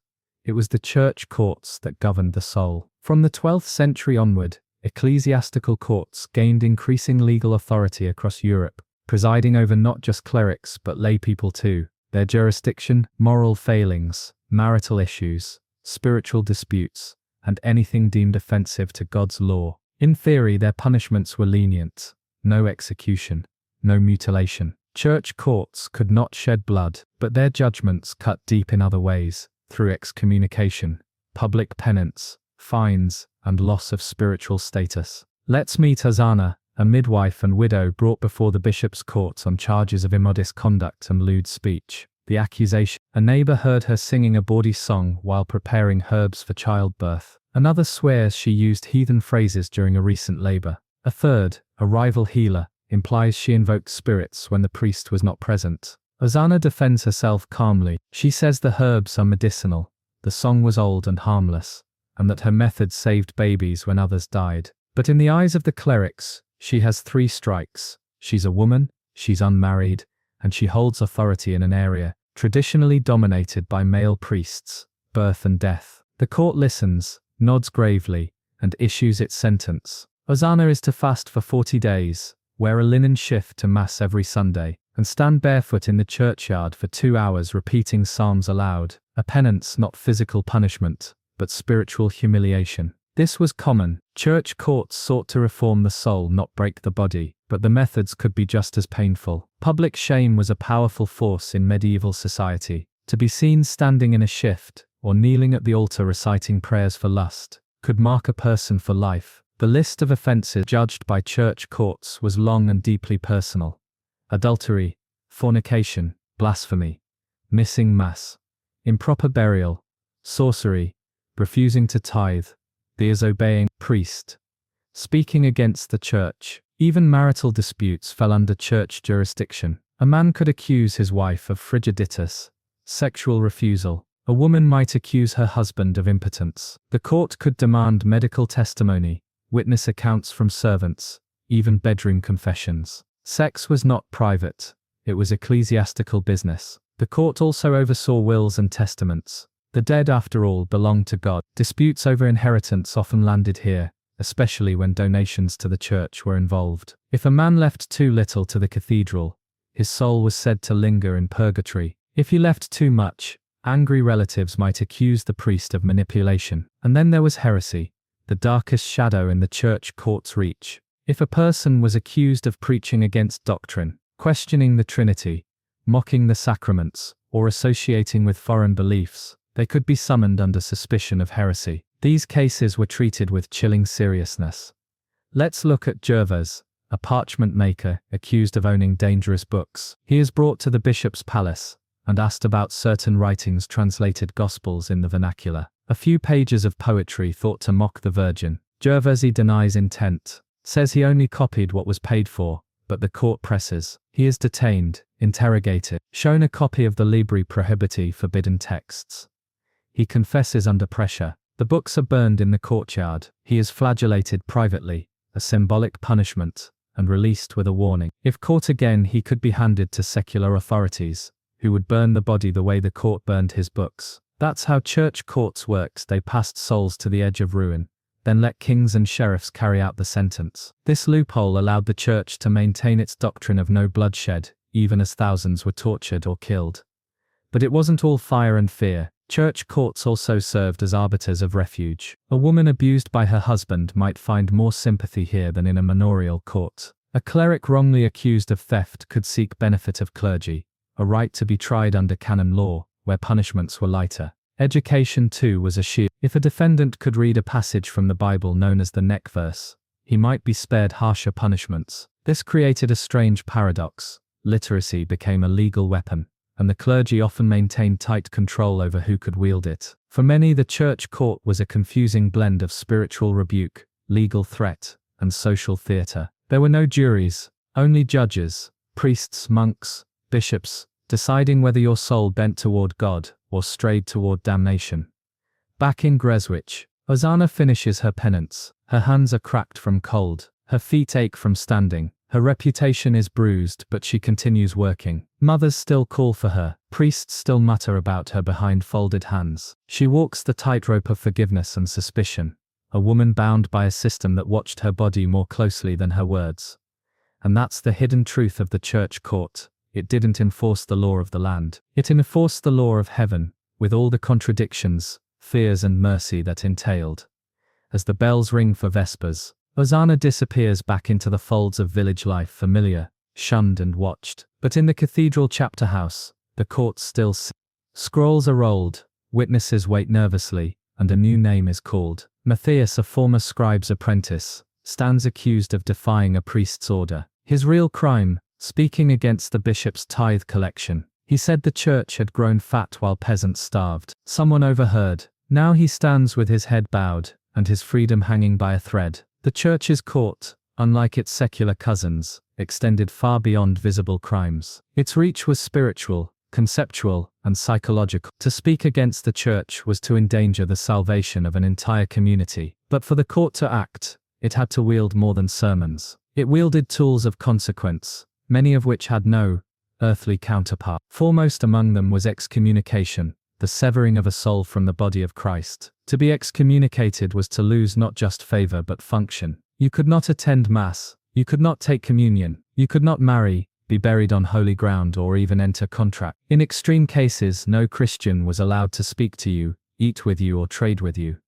It was the church courts that governed the soul. From the 12th century onward, ecclesiastical courts gained increasing legal authority across Europe, presiding over not just clerics but laypeople too. Their jurisdiction, moral failings, marital issues, spiritual disputes, and anything deemed offensive to God's law. In theory, their punishments were lenient. No execution, no mutilation. Church courts could not shed blood, but their judgments cut deep in other ways, through excommunication, public penance, fines, and loss of spiritual status. Let's meet Hosanna, a midwife and widow brought before the bishop's court on charges of immodest conduct and lewd speech. The accusation: a neighbor heard her singing a bawdy song while preparing herbs for childbirth. Another swears she used heathen phrases during a recent labor. A third, a rival healer, implies she invoked spirits when the priest was not present. Hosanna defends herself calmly. She says the herbs are medicinal, the song was old and harmless, and that her method saved babies when others died. But in the eyes of the clerics, she has 3 strikes. She's a woman, she's unmarried, and she holds authority in an area traditionally dominated by male priests, birth and death. The court listens, nods gravely, and issues its sentence. Hosanna is to fast for 40 days, wear a linen shift to mass every Sunday, and stand barefoot in the churchyard for 2 hours repeating psalms aloud, a penance not physical punishment, but spiritual humiliation. This was common. Church courts sought to reform the soul, not break the body, but the methods could be just as painful. Public shame was a powerful force in medieval society. To be seen standing in a shift, or kneeling at the altar reciting prayers for lust, could mark a person for life. The list of offenses judged by church courts was long and deeply personal. Adultery, fornication, blasphemy, missing mass, improper burial, sorcery, refusing to tithe, disobeying priest, speaking against the church. Even marital disputes fell under church jurisdiction. A man could accuse his wife of frigiditous, sexual refusal. A woman might accuse her husband of impotence. The court could demand medical testimony, witness accounts from servants, even bedroom confessions. Sex was not private, it was ecclesiastical business. The court also oversaw wills and testaments. The dead, after all, belonged to God. Disputes over inheritance often landed here, especially when donations to the church were involved. If a man left too little to the cathedral, his soul was said to linger in purgatory. If he left too much, angry relatives might accuse the priest of manipulation. And then there was heresy, the darkest shadow in the church court's reach. If a person was accused of preaching against doctrine, questioning the Trinity, mocking the sacraments, or associating with foreign beliefs, they could be summoned under suspicion of heresy. These cases were treated with chilling seriousness. Let's look at Gervase, a parchment maker accused of owning dangerous books. He is brought to the bishop's palace and asked about certain writings translated gospels in the vernacular. A few pages of poetry thought to mock the Virgin. Gervase denies intent, says he only copied what was paid for, but the court presses. He is detained, interrogated, shown a copy of the Libri Prohibiti, forbidden texts. He confesses under pressure. The books are burned in the courtyard. He is flagellated privately, a symbolic punishment, and released with a warning. If caught again, he could be handed to secular authorities, who would burn the body the way the court burned his books. That's how church courts worked. They passed souls to the edge of ruin, then let kings and sheriffs carry out the sentence. This loophole allowed the church to maintain its doctrine of no bloodshed, even as thousands were tortured or killed. But it wasn't all fire and fear. Church courts also served as arbiters of refuge. A woman abused by her husband might find more sympathy here than in a manorial court. A cleric wrongly accused of theft could seek benefit of clergy, a right to be tried under canon law, where punishments were lighter. Education too was a shield. If a defendant could read a passage from the Bible known as the neck verse, he might be spared harsher punishments. This created a strange paradox. Literacy became a legal weapon, and the clergy often maintained tight control over who could wield it. For many, the church court was a confusing blend of spiritual rebuke, legal threat, and social theatre. There were no juries, only judges, priests, monks, bishops, deciding whether your soul bent toward God or strayed toward damnation. Back in Greswich, Hosanna finishes her penance. Her hands are cracked from cold, her feet ache from standing, Her reputation is bruised, but she continues working. Mothers still call for her. Priests still mutter about her behind folded hands. She walks the tightrope of forgiveness and suspicion, a woman bound by a system that watched her body more closely than her words. And that's the hidden truth of the church court. It didn't enforce the law of the land. It enforced the law of heaven, with all the contradictions, fears and mercy that entailed. As the bells ring for Vespers, Hosanna disappears back into the folds of village life, familiar, shunned and watched. But in the cathedral chapter house, the court still scrolls are rolled, witnesses wait nervously, and a new name is called. Matthias, a former scribe's apprentice, stands accused of defying a priest's order. His real crime, speaking against the bishop's tithe collection. He said the church had grown fat while peasants starved. Someone overheard. Now he stands with his head bowed, and his freedom hanging by a thread. The church's court, unlike its secular cousins, extended far beyond visible crimes. Its reach was spiritual, conceptual, and psychological. To speak against the church was to endanger the salvation of an entire community. But for the court to act, it had to wield more than sermons. It wielded tools of consequence, many of which had no earthly counterpart. Foremost among them was excommunication, the severing of a soul from the body of Christ. To be excommunicated was to lose not just favor but function. You could not attend Mass, you could not take communion, you could not marry, be buried on holy ground or even enter contract. In extreme cases, no Christian was allowed to speak to you, eat with you or trade with you.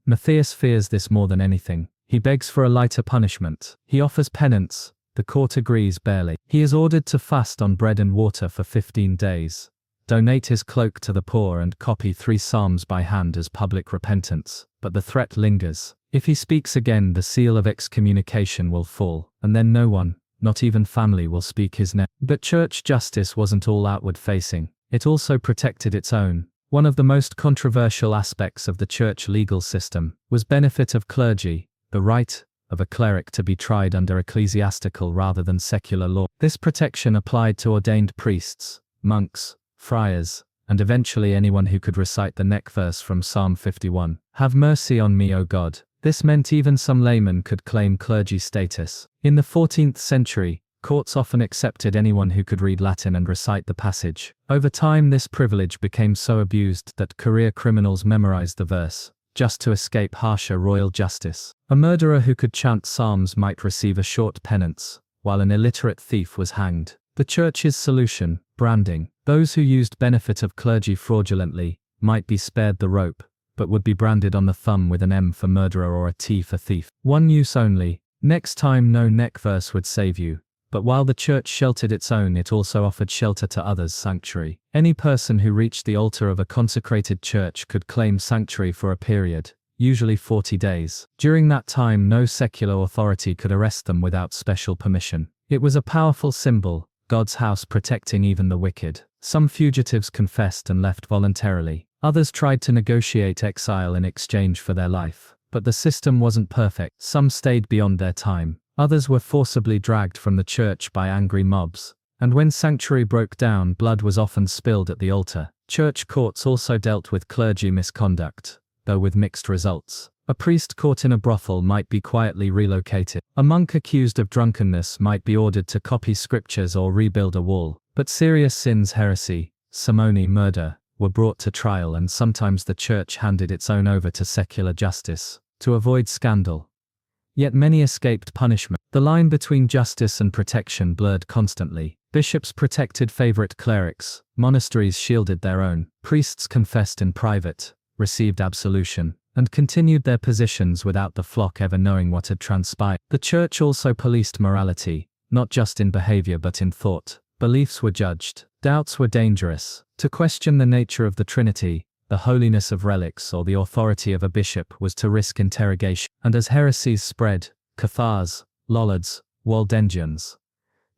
Matthias fears this more than anything. He begs for a lighter punishment. He offers penance. The court agrees barely. He is ordered to fast on bread and water for 15 days. Donate his cloak to the poor and copy 3 psalms by hand as public repentance. But the threat lingers. If he speaks again, the seal of excommunication will fall, and then no one, not even family, will speak his name. But church justice wasn't all outward facing. It also protected its own. One of the most controversial aspects of the church legal system was benefit of clergy, the right of a cleric to be tried under ecclesiastical rather than secular law. This protection applied to ordained priests, monks, friars, and eventually anyone who could recite the neck verse from Psalm 51. Have mercy on me, O God. This meant even some laymen could claim clergy status. In the 14th century, courts often accepted anyone who could read Latin and recite the passage. Over time, this privilege became so abused that career criminals memorized the verse, just to escape harsher royal justice. A murderer who could chant psalms might receive a short penance, while an illiterate thief was hanged. The church's solution, branding. Those who used benefit of clergy fraudulently might be spared the rope, but would be branded on the thumb with an M for murderer or a T for thief. One use only. Next time, no neck verse would save you. But while the church sheltered its own, it also offered shelter to others' sanctuary. Any person who reached the altar of a consecrated church could claim sanctuary for a period, usually 40 days. During that time, no secular authority could arrest them without special permission. It was a powerful symbol, God's house protecting even the wicked. Some fugitives confessed and left voluntarily. Others tried to negotiate exile in exchange for their life. But the system wasn't perfect. Some stayed beyond their time. Others were forcibly dragged from the church by angry mobs. And when sanctuary broke down, blood was often spilled at the altar. Church courts also dealt with clergy misconduct, though with mixed results. A priest caught in a brothel might be quietly relocated. A monk accused of drunkenness might be ordered to copy scriptures or rebuild a wall. But serious sins, heresy, simony, murder, were brought to trial, and sometimes the church handed its own over to secular justice to avoid scandal. Yet many escaped punishment. The line between justice and protection blurred constantly. Bishops protected favorite clerics, monasteries shielded their own, priests confessed in private, received absolution, and continued their positions without the flock ever knowing what had transpired. The church also policed morality, not just in behavior but in thought. Beliefs were judged. Doubts were dangerous. To question the nature of the Trinity, the holiness of relics, or the authority of a bishop was to risk interrogation. And as heresies spread, Cathars, Lollards, Waldensians,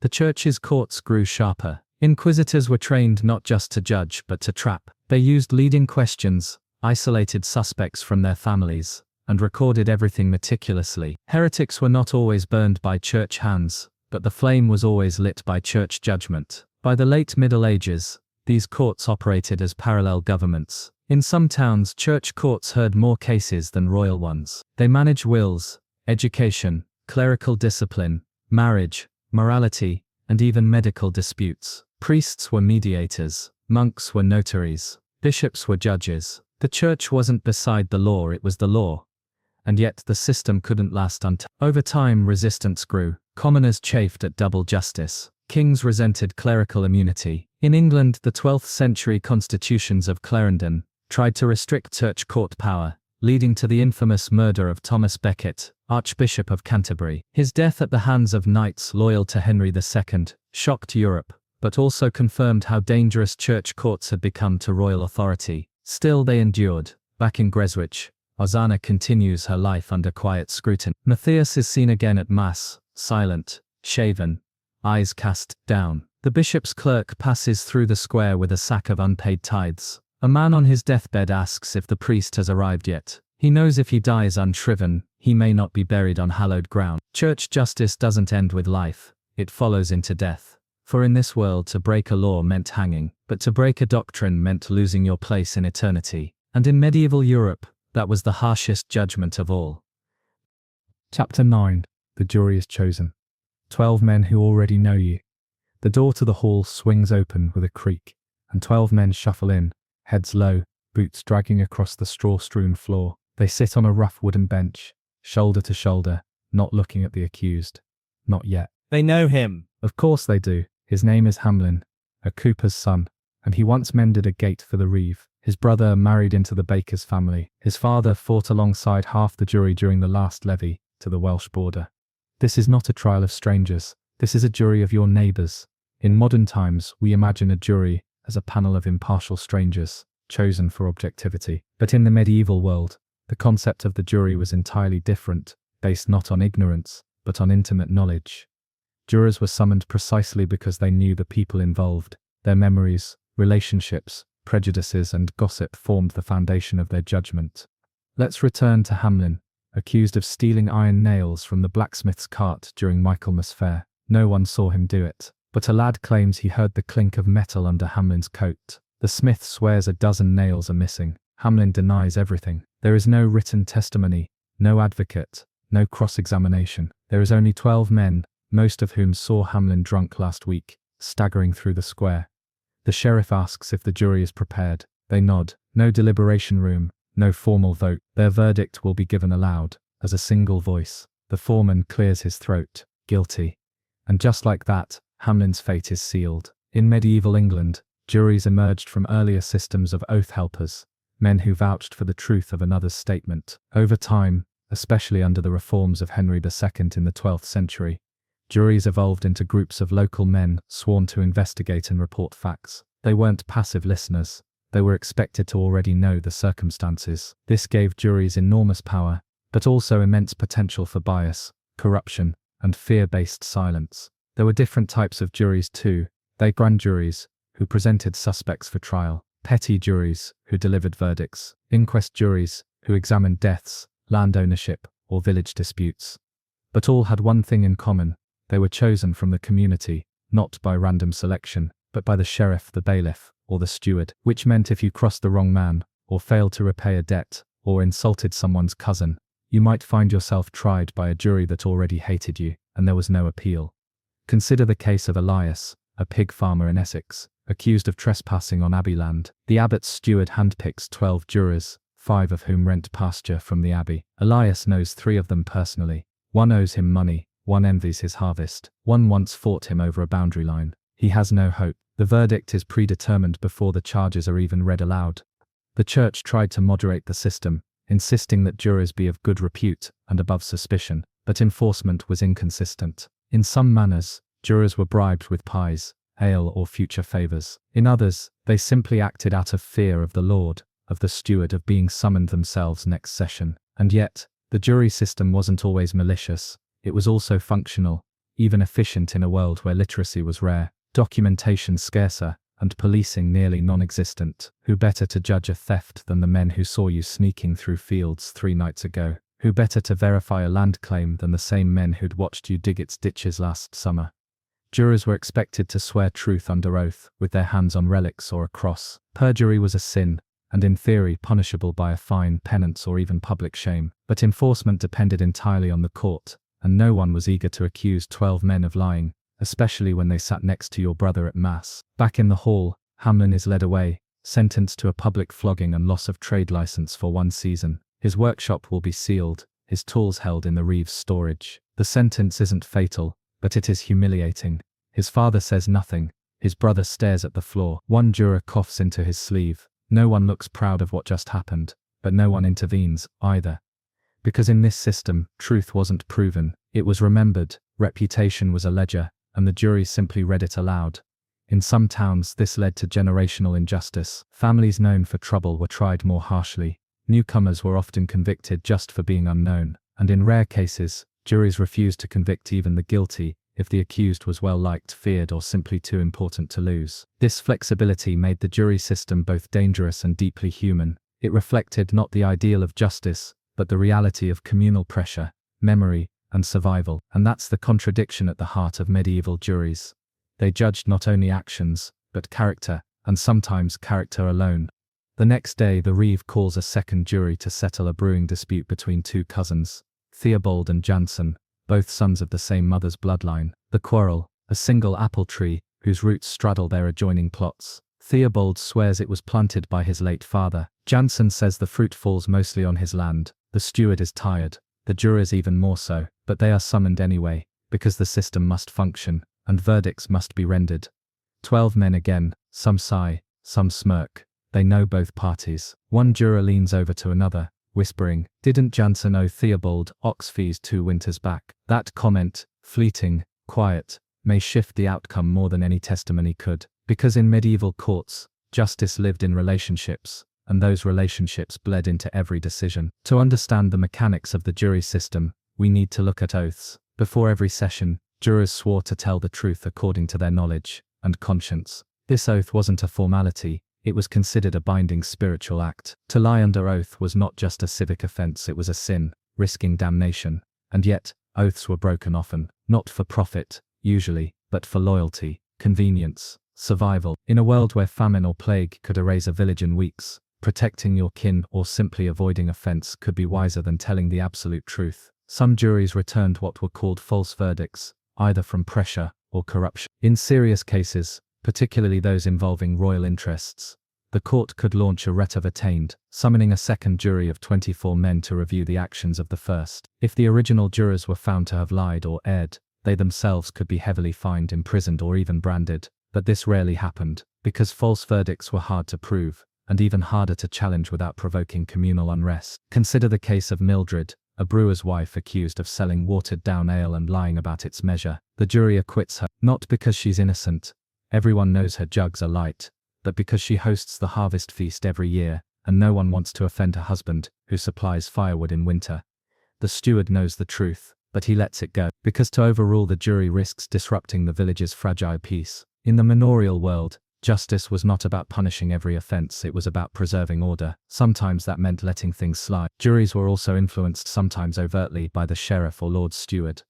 the church's courts grew sharper. Inquisitors were trained not just to judge but to trap. They used leading questions, isolated suspects from their families, and recorded everything meticulously. Heretics were not always burned by church hands, but the flame was always lit by church judgment. By the late Middle Ages, these courts operated as parallel governments. In some towns, church courts heard more cases than royal ones. They managed wills, education, clerical discipline, marriage, morality, and even medical disputes. Priests were mediators, monks were notaries, bishops were judges. The church wasn't beside the law, it was the law. And yet the system couldn't last until. Over time resistance grew. Commoners chafed at double justice. Kings resented clerical immunity. In England, the 12th century constitutions of Clarendon tried to restrict church court power, leading to the infamous murder of Thomas Becket, Archbishop of Canterbury. His death at the hands of knights loyal to Henry II shocked Europe, but also confirmed how dangerous church courts had become to royal authority. Still they endured. Back in Greswich, Hosanna continues her life under quiet scrutiny. Matthias is seen again at Mass, silent, shaven, eyes cast down. The bishop's clerk passes through the square with a sack of unpaid tithes. A man on his deathbed asks if the priest has arrived yet. He knows if he dies unshriven, he may not be buried on hallowed ground. Church justice doesn't end with life, it follows into death. For in this world to break a law meant hanging, but to break a doctrine meant losing your place in eternity. And in medieval Europe, that was the harshest judgment of all. Chapter 9. The jury is chosen. 12 men who already know you. The door to the hall swings open with a creak, and 12 men shuffle in, heads low, boots dragging across the straw-strewn floor. They sit on a rough wooden bench, shoulder to shoulder, not looking at the accused. Not yet. They know him. Of course they do. His name is Hamlin, a cooper's son, and he once mended a gate for the reeve. His brother married into the baker's family. His father fought alongside half the jury during the last levy to the Welsh border. This is not a trial of strangers. This is a jury of your neighbours. In modern times, we imagine a jury as a panel of impartial strangers, chosen for objectivity. But in the medieval world, the concept of the jury was entirely different, based not on ignorance, but on intimate knowledge. Jurors were summoned precisely because they knew the people involved. Their memories, relationships, prejudices and gossip formed the foundation of their judgment. Let's return to Hamlin, accused of stealing iron nails from the blacksmith's cart during Michaelmas Fair. No one saw him do it, but a lad claims he heard the clink of metal under Hamlin's coat. The smith swears a dozen nails are missing. Hamlin denies everything. There is no written testimony, no advocate, no cross-examination. There is only 12 men, most of whom saw Hamlin drunk last week, staggering through the square. The sheriff asks if the jury is prepared. They nod. No deliberation room, no formal vote. Their verdict will be given aloud, as a single voice. The foreman clears his throat. Guilty. And just like that, Hamlin's fate is sealed. In medieval England, juries emerged from earlier systems of oath helpers, men who vouched for the truth of another's statement. Over time, especially under the reforms of Henry II in the 12th century, juries evolved into groups of local men sworn to investigate and report facts. They weren't passive listeners. They were expected to already know the circumstances. This gave juries enormous power, but also immense potential for bias, corruption, and fear-based silence. There were different types of juries too. They were grand juries, who presented suspects for trial, petty juries, who delivered verdicts, inquest juries, who examined deaths, land ownership, or village disputes. But all had one thing in common. They were chosen from the community, not by random selection, but by the sheriff, the bailiff, or the steward, which meant if you crossed the wrong man, or failed to repay a debt, or insulted someone's cousin, you might find yourself tried by a jury that already hated you, and there was no appeal. Consider the case of Elias, a pig farmer in Essex, accused of trespassing on abbey land. The abbot's steward handpicks 12 jurors, 5 of whom rent pasture from the abbey. Elias knows 3 of them personally. One owes him money. One envies his harvest. One once fought him over a boundary line. He has no hope. The verdict is predetermined before the charges are even read aloud. The church tried to moderate the system, insisting that jurors be of good repute and above suspicion, but enforcement was inconsistent. In some manners, jurors were bribed with pies, ale or future favours. In others, they simply acted out of fear of the Lord, of the steward, of being summoned themselves next session. And yet, the jury system wasn't always malicious. It was also functional, even efficient in a world where literacy was rare, documentation scarcer, and policing nearly non-existent. Who better to judge a theft than the men who saw you sneaking through fields 3 nights ago? Who better to verify a land claim than the same men who'd watched you dig its ditches last summer? Jurors were expected to swear truth under oath, with their hands on relics or a cross. Perjury was a sin, and in theory punishable by a fine, penance, or even public shame. But enforcement depended entirely on the court, and no one was eager to accuse 12 men of lying, especially when they sat next to your brother at mass. Back in the hall, Hamlin is led away, sentenced to a public flogging and loss of trade license for 1 season. His workshop will be sealed, his tools held in the Reeves storage. The sentence isn't fatal, but it is humiliating. His father says nothing. His brother stares at the floor. One juror coughs into his sleeve. No one looks proud of what just happened, but no one intervenes, either. Because in this system, truth wasn't proven, it was remembered, reputation was a ledger, and the jury simply read it aloud. In some towns, this led to generational injustice. Families known for trouble were tried more harshly. Newcomers were often convicted just for being unknown, and in rare cases, juries refused to convict even the guilty if the accused was well liked, feared, or simply too important to lose. This flexibility made the jury system both dangerous and deeply human. It reflected not the ideal of justice, but the reality of communal pressure, memory, and survival. And that's the contradiction at the heart of medieval juries. They judged not only actions, but character, and sometimes character alone. The next day, the Reeve calls a second jury to settle a brewing dispute between 2 cousins, Theobald and Jansen, both sons of the same mother's bloodline. The quarrel, a single apple tree, whose roots straddle their adjoining plots. Theobald swears it was planted by his late father. Jansen says the fruit falls mostly on his land. The steward is tired, the jurors even more so, but they are summoned anyway, because the system must function, and verdicts must be rendered. 12 men again, some sigh, some smirk. They know both parties. One juror leans over to another, whispering, "Didn't Jansen owe Theobald ox fees 2 winters back?" That comment, fleeting, quiet, may shift the outcome more than any testimony could, because in medieval courts, justice lived in relationships, and those relationships bled into every decision. To understand the mechanics of the jury system, we need to look at oaths. Before every session, jurors swore to tell the truth according to their knowledge and conscience. This oath wasn't a formality. It was considered a binding spiritual act. To lie under oath was not just a civic offense, it was a sin, risking damnation. And yet, oaths were broken often, not for profit, usually, but for loyalty, convenience, survival. In a world where famine or plague could erase a village in weeks, protecting your kin or simply avoiding offense could be wiser than telling the absolute truth. Some juries returned what were called false verdicts, either from pressure or corruption. In serious cases, particularly those involving royal interests, the court could launch a writ of attainder, summoning a second jury of 24 men to review the actions of the first. If the original jurors were found to have lied or erred, they themselves could be heavily fined, imprisoned, or even branded. But this rarely happened, because false verdicts were hard to prove, and even harder to challenge without provoking communal unrest. Consider the case of Mildred, a brewer's wife accused of selling watered-down ale and lying about its measure. The jury acquits her, not because she's innocent. Everyone knows her jugs are light, but because she hosts the harvest feast every year, and no one wants to offend her husband, who supplies firewood in winter. The steward knows the truth, but he lets it go, because to overrule the jury risks disrupting the village's fragile peace. In the manorial world, justice was not about punishing every offense, it was about preserving order. Sometimes that meant letting things slide. Juries were also influenced, sometimes overtly, by the sheriff or lord steward.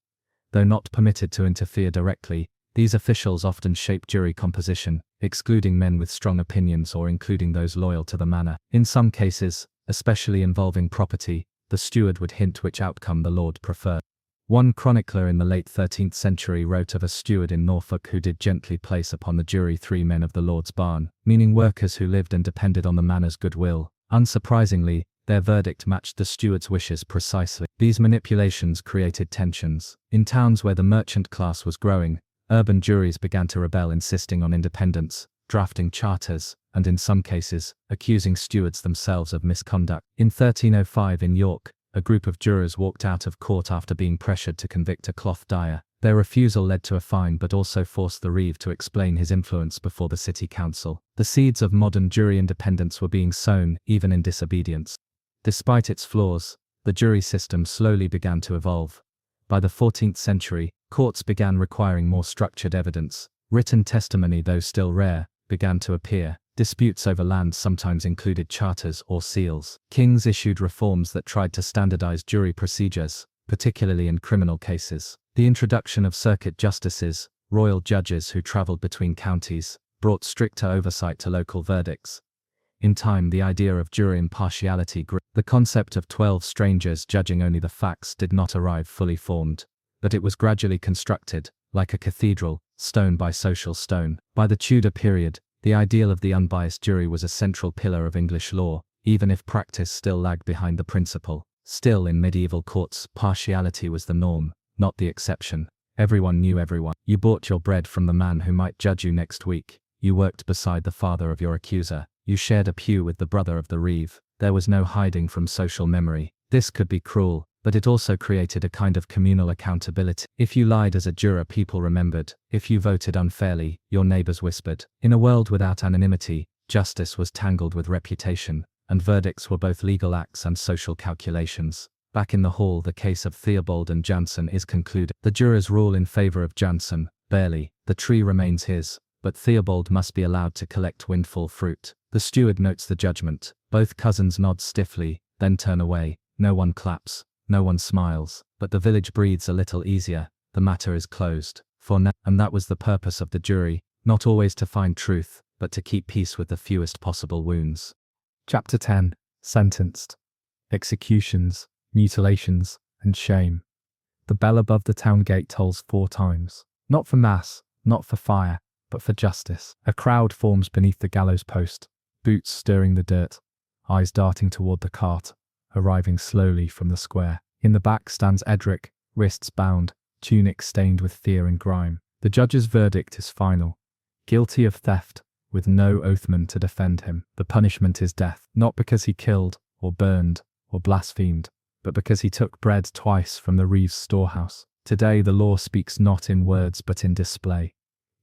Though not permitted to interfere directly, these officials often shaped jury composition, excluding men with strong opinions or including those loyal to the manor. In some cases, especially involving property, the steward would hint which outcome the lord preferred. One chronicler in the late 13th century wrote of a steward in Norfolk who did gently place upon the jury 3 men of the lord's barn, meaning workers who lived and depended on the manor's goodwill. Unsurprisingly, their verdict matched the steward's wishes precisely. These manipulations created tensions. In towns where the merchant class was growing, urban juries began to rebel, insisting on independence, drafting charters, and in some cases, accusing stewards themselves of misconduct. In 1305 in York, a group of jurors walked out of court after being pressured to convict a cloth dyer. Their refusal led to a fine but also forced the Reeve to explain his influence before the city council. The seeds of modern jury independence were being sown, even in disobedience. Despite its flaws, the jury system slowly began to evolve. By the 14th century, courts began requiring more structured evidence. Written testimony, though still rare, began to appear. Disputes over land sometimes included charters or seals. Kings issued reforms that tried to standardize jury procedures, particularly in criminal cases. The introduction of circuit justices, royal judges who traveled between counties, brought stricter oversight to local verdicts. In time, the idea of jury impartiality grew. The concept of 12 strangers judging only the facts did not arrive fully formed, but it was gradually constructed, like a cathedral, stone by social stone. By the Tudor period, the ideal of the unbiased jury was a central pillar of English law, even if practice still lagged behind the principle. Still, in medieval courts, partiality was the norm, not the exception. Everyone knew everyone. You bought your bread from the man who might judge you next week. You worked beside the father of your accuser. You shared a pew with the brother of the reeve. There was no hiding from social memory. This could be cruel, but it also created a kind of communal accountability. If you lied as a juror, people remembered. If you voted unfairly, your neighbors whispered. In a world without anonymity, justice was tangled with reputation, and verdicts were both legal acts and social calculations. Back in the hall, the case of Theobald and Jansen is concluded. The jurors rule in favor of Jansen. Barely. The tree remains his, but Theobald must be allowed to collect windfall fruit. The steward notes the judgment. Both cousins nod stiffly, then turn away. No one claps. No one smiles. But the village breathes a little easier. The matter is closed. For now. And that was the purpose of the jury, not always to find truth, but to keep peace with the fewest possible wounds. Chapter 10. Sentenced. Executions, mutilations, and shame. The bell above the town gate tolls 4 times. Not for mass, not for fire, but for justice. A crowd forms beneath the gallows post, boots stirring the dirt, eyes darting toward the cart, arriving slowly from the square. In the back stands Edric, wrists bound, tunic stained with fear and grime. The judge's verdict is final. Guilty of theft, with no oathman to defend him. The punishment is death, not because he killed, or burned, or blasphemed, but because he took bread twice from the reeve's storehouse. Today the law speaks not in words but in display.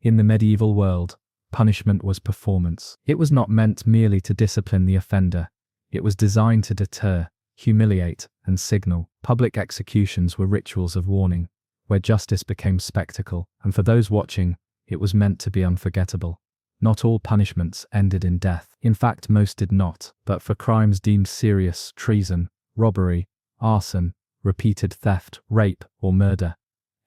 In the medieval world, punishment was performance. It was not meant merely to discipline the offender. It was designed to deter, humiliate, and signal. Public executions were rituals of warning, where justice became spectacle, and for those watching, it was meant to be unforgettable. Not all punishments ended in death. In fact, most did not. But for crimes deemed serious, treason, robbery, arson, repeated theft, rape, or murder,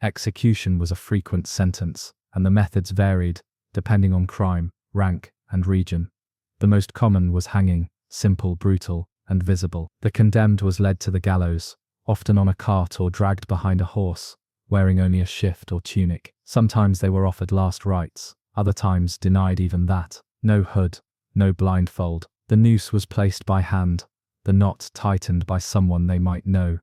execution was a frequent sentence, and the methods varied, depending on crime, rank, and region. The most common was hanging, simple, brutal, and visible. The condemned was led to the gallows, often on a cart or dragged behind a horse, wearing only a shift or tunic. Sometimes they were offered last rites, other times denied even that. No hood, no blindfold. The noose was placed by hand, the knot tightened by someone they might know.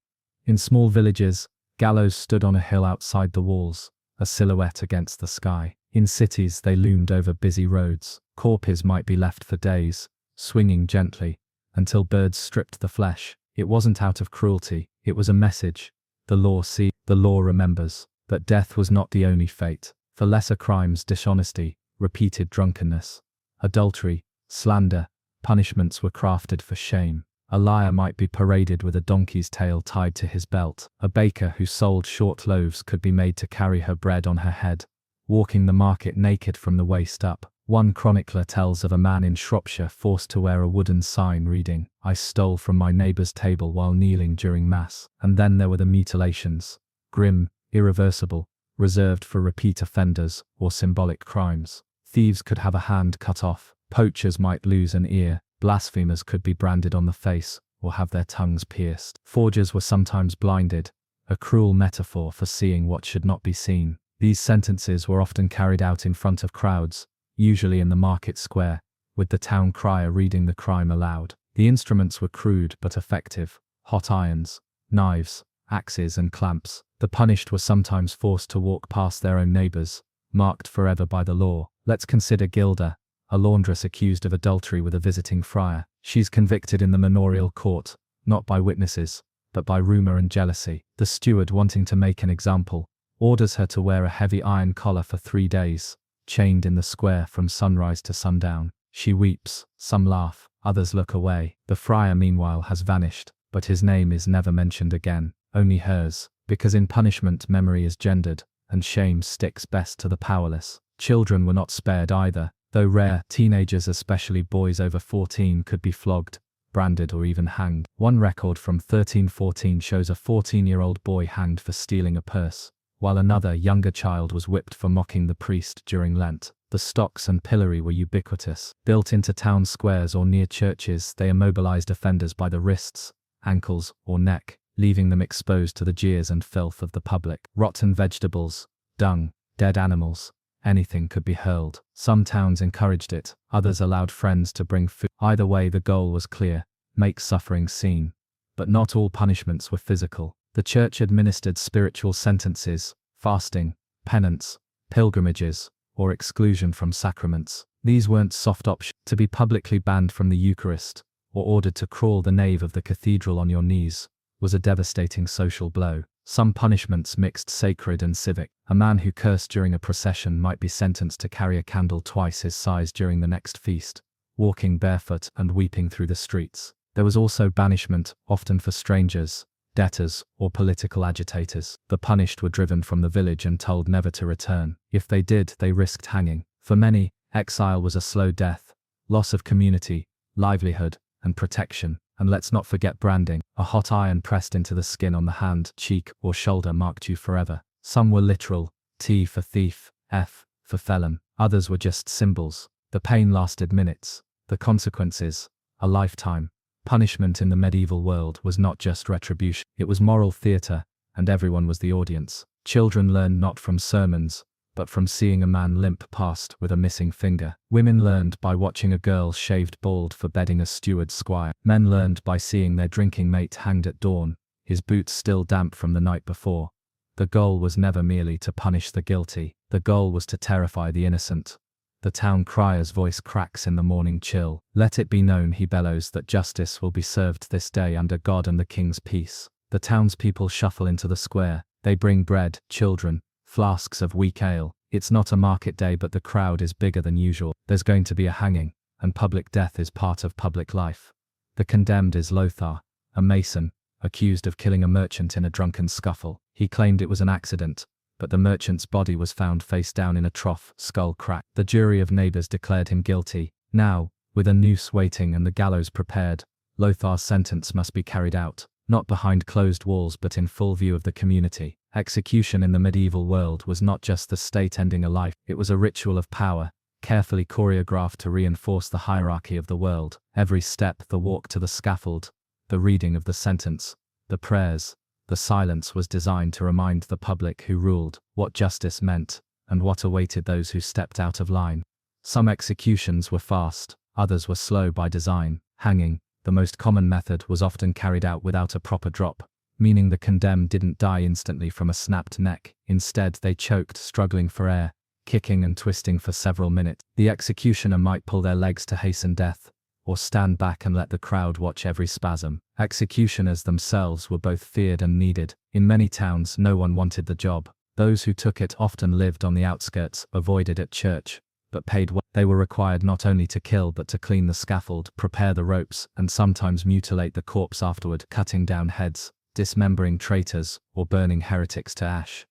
In small villages, gallows stood on a hill outside the walls, a silhouette against the sky. In cities, they loomed over busy roads. Corpses might be left for days, swinging gently, until birds stripped the flesh. It wasn't out of cruelty, it was a message. The law sees, the law remembers. But death was not the only fate. For lesser crimes, dishonesty, repeated drunkenness, adultery, slander, punishments were crafted for shame. A liar might be paraded with a donkey's tail tied to his belt. A baker who sold short loaves could be made to carry her bread on her head, walking the market naked from the waist up. One chronicler tells of a man in Shropshire forced to wear a wooden sign reading, "I stole from my neighbour's table while kneeling during Mass." And then there were the mutilations. Grim, irreversible, reserved for repeat offenders or symbolic crimes. Thieves could have a hand cut off, poachers might lose an ear, blasphemers could be branded on the face or have their tongues pierced. Forgers were sometimes blinded, a cruel metaphor for seeing what should not be seen. These sentences were often carried out in front of crowds, usually in the market square, with the town crier reading the crime aloud. The instruments were crude but effective: hot irons, knives, axes, and clamps. The punished were sometimes forced to walk past their own neighbours, marked forever by the law. Let's consider Gilda, a laundress accused of adultery with a visiting friar. She's convicted in the manorial court, not by witnesses, but by rumour and jealousy. The steward, wanting to make an example, orders her to wear a heavy iron collar for 3 days, chained in the square from sunrise to sundown. She weeps, some laugh, others look away. The friar meanwhile has vanished, but his name is never mentioned again, only hers, because in punishment memory is gendered, and shame sticks best to the powerless. Children were not spared either, though rare. Teenagers, especially boys over 14, could be flogged, branded, or even hanged. One record from 1314 shows a 14-year-old boy hanged for stealing a purse, while another younger child was whipped for mocking the priest during Lent. The stocks and pillory were ubiquitous. Built into town squares or near churches, they immobilized offenders by the wrists, ankles, or neck, leaving them exposed to the jeers and filth of the public. Rotten vegetables, dung, dead animals, anything could be hurled. Some towns encouraged it, others allowed friends to bring food. Either way, the goal was clear: make suffering seen. But not all punishments were physical. The church administered spiritual sentences: fasting, penance, pilgrimages, or exclusion from sacraments. These weren't soft options. To be publicly banned from the Eucharist, or ordered to crawl the nave of the cathedral on your knees, was a devastating social blow. Some punishments mixed sacred and civic. A man who cursed during a procession might be sentenced to carry a candle twice his size during the next feast, walking barefoot and weeping through the streets. There was also banishment, often for strangers, debtors, or political agitators. The punished were driven from the village and told never to return. If they did, they risked hanging. For many, exile was a slow death, loss of community, livelihood, and protection. And let's not forget branding. A hot iron pressed into the skin on the hand, cheek, or shoulder marked you forever. Some were literal: T for thief, F for felon. Others were just symbols. The pain lasted minutes. The consequences, a lifetime. Punishment in the medieval world was not just retribution. It was moral theatre, and everyone was the audience. Children learned not from sermons, but from seeing a man limp past with a missing finger. Women learned by watching a girl shaved bald for bedding a steward squire. Men learned by seeing their drinking mate hanged at dawn, his boots still damp from the night before. The goal was never merely to punish the guilty. The goal was to terrify the innocent. The town crier's voice cracks in the morning chill. Let it be known, he bellows, that justice will be served this day under God and the king's peace. The townspeople shuffle into the square. They bring bread, children, flasks of weak ale. It's not a market day, but the crowd is bigger than usual. There's going to be a hanging, and public death is part of public life. The condemned is Lothar, a mason, accused of killing a merchant in a drunken scuffle. He claimed it was an accident, but the merchant's body was found face down in a trough, skull cracked. The jury of neighbors declared him guilty. Now, with a noose waiting and the gallows prepared, Lothar's sentence must be carried out, not behind closed walls but in full view of the community. Execution in the medieval world was not just the state ending a life, it was a ritual of power, carefully choreographed to reinforce the hierarchy of the world. Every step, the walk to the scaffold, the reading of the sentence, the prayers, the silence was designed to remind the public who ruled, what justice meant, and what awaited those who stepped out of line. Some executions were fast, others were slow by design. Hanging, the most common method, was often carried out without a proper drop, meaning the condemned didn't die instantly from a snapped neck. Instead, they choked, struggling for air, kicking and twisting for several minutes. The executioner might pull their legs to hasten death, or stand back and let the crowd watch every spasm. Executioners themselves were both feared and needed. In many towns, no one wanted the job. Those who took it often lived on the outskirts, avoided at church, but paid well. They were required not only to kill but to clean the scaffold, prepare the ropes, and sometimes mutilate the corpse afterward, cutting down heads, dismembering traitors, or burning heretics to ash.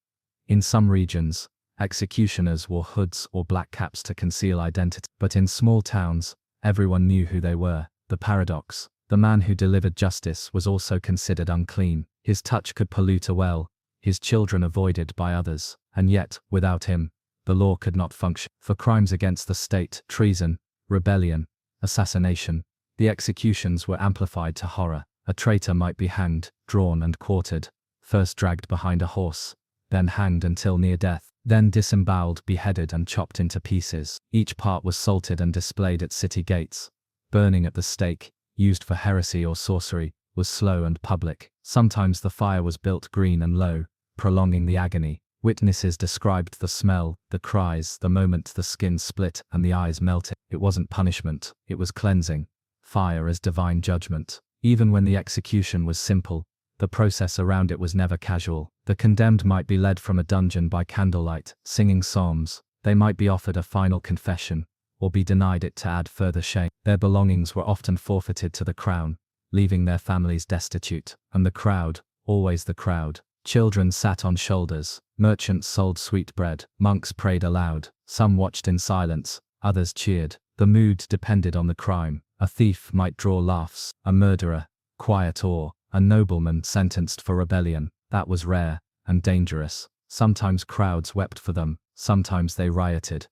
In some regions, executioners wore hoods or black caps to conceal identity. But in small towns, everyone knew who they were. The paradox: the man who delivered justice was also considered unclean. His touch could pollute a well, his children avoided by others, and yet, without him, the law could not function. For crimes against the state, treason, rebellion, assassination, the executions were amplified to horror. A traitor might be hanged, drawn and quartered, first dragged behind a horse, then hanged until near death, then disemboweled, beheaded and chopped into pieces. Each part was salted and displayed at city gates. Burning at the stake, used for heresy or sorcery, was slow and public. Sometimes the fire was built green and low, prolonging the agony. Witnesses described the smell, the cries, the moment the skin split and the eyes melted. It wasn't punishment, it was cleansing. Fire as divine judgment. Even when the execution was simple, the process around it was never casual. The condemned might be led from a dungeon by candlelight, singing psalms. They might be offered a final confession, or be denied it to add further shame. Their belongings were often forfeited to the crown, leaving their families destitute. And the crowd, always the crowd. Children sat on shoulders, merchants sold sweetbread, monks prayed aloud, some watched in silence, others cheered. The mood depended on the crime. A thief might draw laughs, a murderer, quiet awe, a nobleman sentenced for rebellion. That was rare and dangerous. Sometimes crowds wept for them, sometimes they rioted.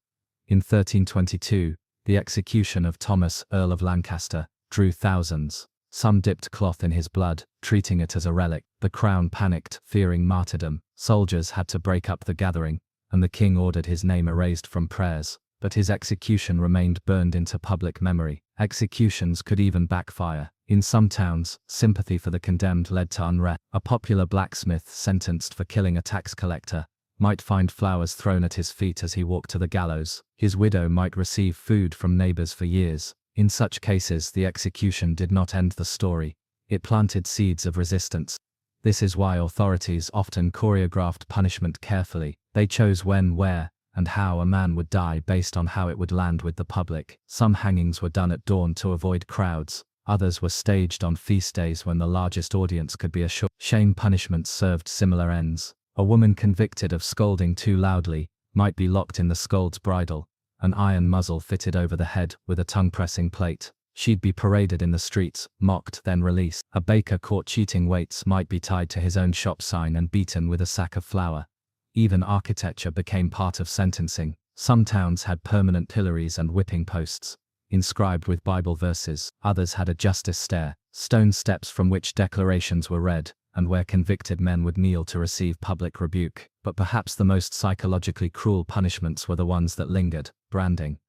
In 1322, the execution of Thomas, Earl of Lancaster, drew thousands. Some dipped cloth in his blood, treating it as a relic. The crown panicked, fearing martyrdom. Soldiers had to break up the gathering, and the king ordered his name erased from prayers, but his execution remained burned into public memory. Executions could even backfire. In some towns, sympathy for the condemned led to unrest. A popular blacksmith sentenced for killing a tax collector might find flowers thrown at his feet as he walked to the gallows. His widow might receive food from neighbors for years. In such cases, the execution did not end the story. It planted seeds of resistance. This is why authorities often choreographed punishment carefully. They chose when, where, and how a man would die based on how it would land with the public. Some hangings were done at dawn to avoid crowds. Others were staged on feast days when the largest audience could be assured. Shame punishments served similar ends. A woman convicted of scolding too loudly might be locked in the scold's bridle, an iron muzzle fitted over the head with a tongue-pressing plate. She'd be paraded in the streets, mocked, then released. A baker caught cheating weights might be tied to his own shop sign and beaten with a sack of flour. Even architecture became part of sentencing. Some towns had permanent pillories and whipping posts, inscribed with Bible verses. Others had a justice stair, stone steps from which declarations were read, and where convicted men would kneel to receive public rebuke. But perhaps the most psychologically cruel punishments were the ones that lingered. Branding.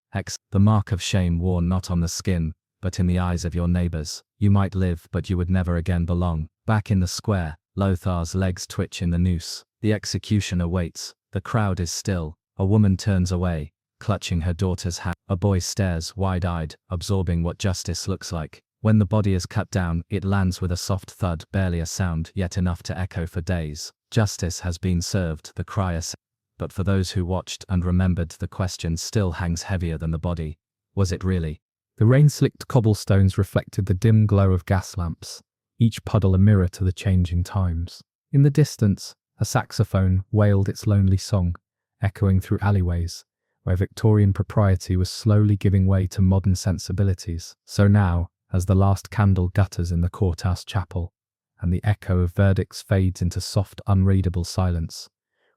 The mark of shame worn not on the skin, but in the eyes of your neighbors. You might live, but you would never again belong. Back in the square, Lothar's legs twitch in the noose. The executioner waits. The crowd is still. A woman turns away, clutching her daughter's hand. A boy stares wide-eyed, absorbing what justice looks like. When the body is cut down, it lands with a soft thud, barely a sound, yet enough to echo for days. Justice has been served, the crier said. But for those who watched and remembered, the question still hangs heavier than the body. Was it really? The rain-slicked cobblestones reflected the dim glow of gas lamps, each puddle a mirror to the changing times. In the distance, a saxophone wailed its lonely song, echoing through alleyways, where Victorian propriety was slowly giving way to modern sensibilities. So now, as the last candle gutters in the courthouse chapel, and the echo of verdicts fades into soft, unreadable silence,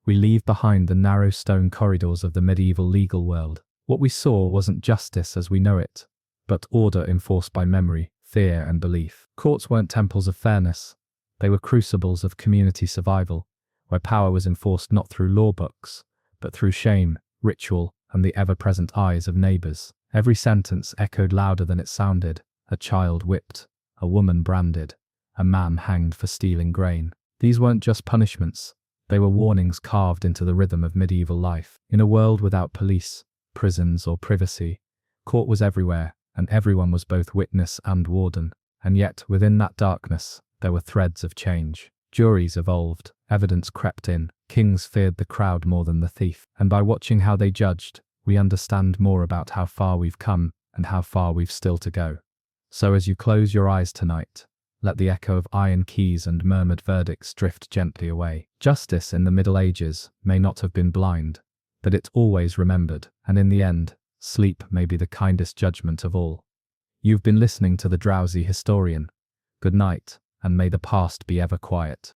we leave behind the narrow stone corridors of the medieval legal world. What we saw wasn't justice as we know it, but order enforced by memory, fear, and belief. Courts weren't temples of fairness. They were crucibles of community survival, where power was enforced not through law books, but through shame, ritual, and the ever-present eyes of neighbors. Every sentence echoed louder than it sounded. A child whipped, a woman branded, a man hanged for stealing grain. These weren't just punishments. They were warnings carved into the rhythm of medieval life. In a world without police, prisons, or privacy, court was everywhere, and everyone was both witness and warden. And yet, within that darkness, there were threads of change. Juries evolved, evidence crept in, kings feared the crowd more than the thief. And by watching how they judged, we understand more about how far we've come and how far we've still to go. So as you close your eyes tonight, let the echo of iron keys and murmured verdicts drift gently away. Justice in the Middle Ages may not have been blind, but it always remembered, and in the end, sleep may be the kindest judgment of all. You've been listening to the Drowsy Historian. Good night, and may the past be ever quiet.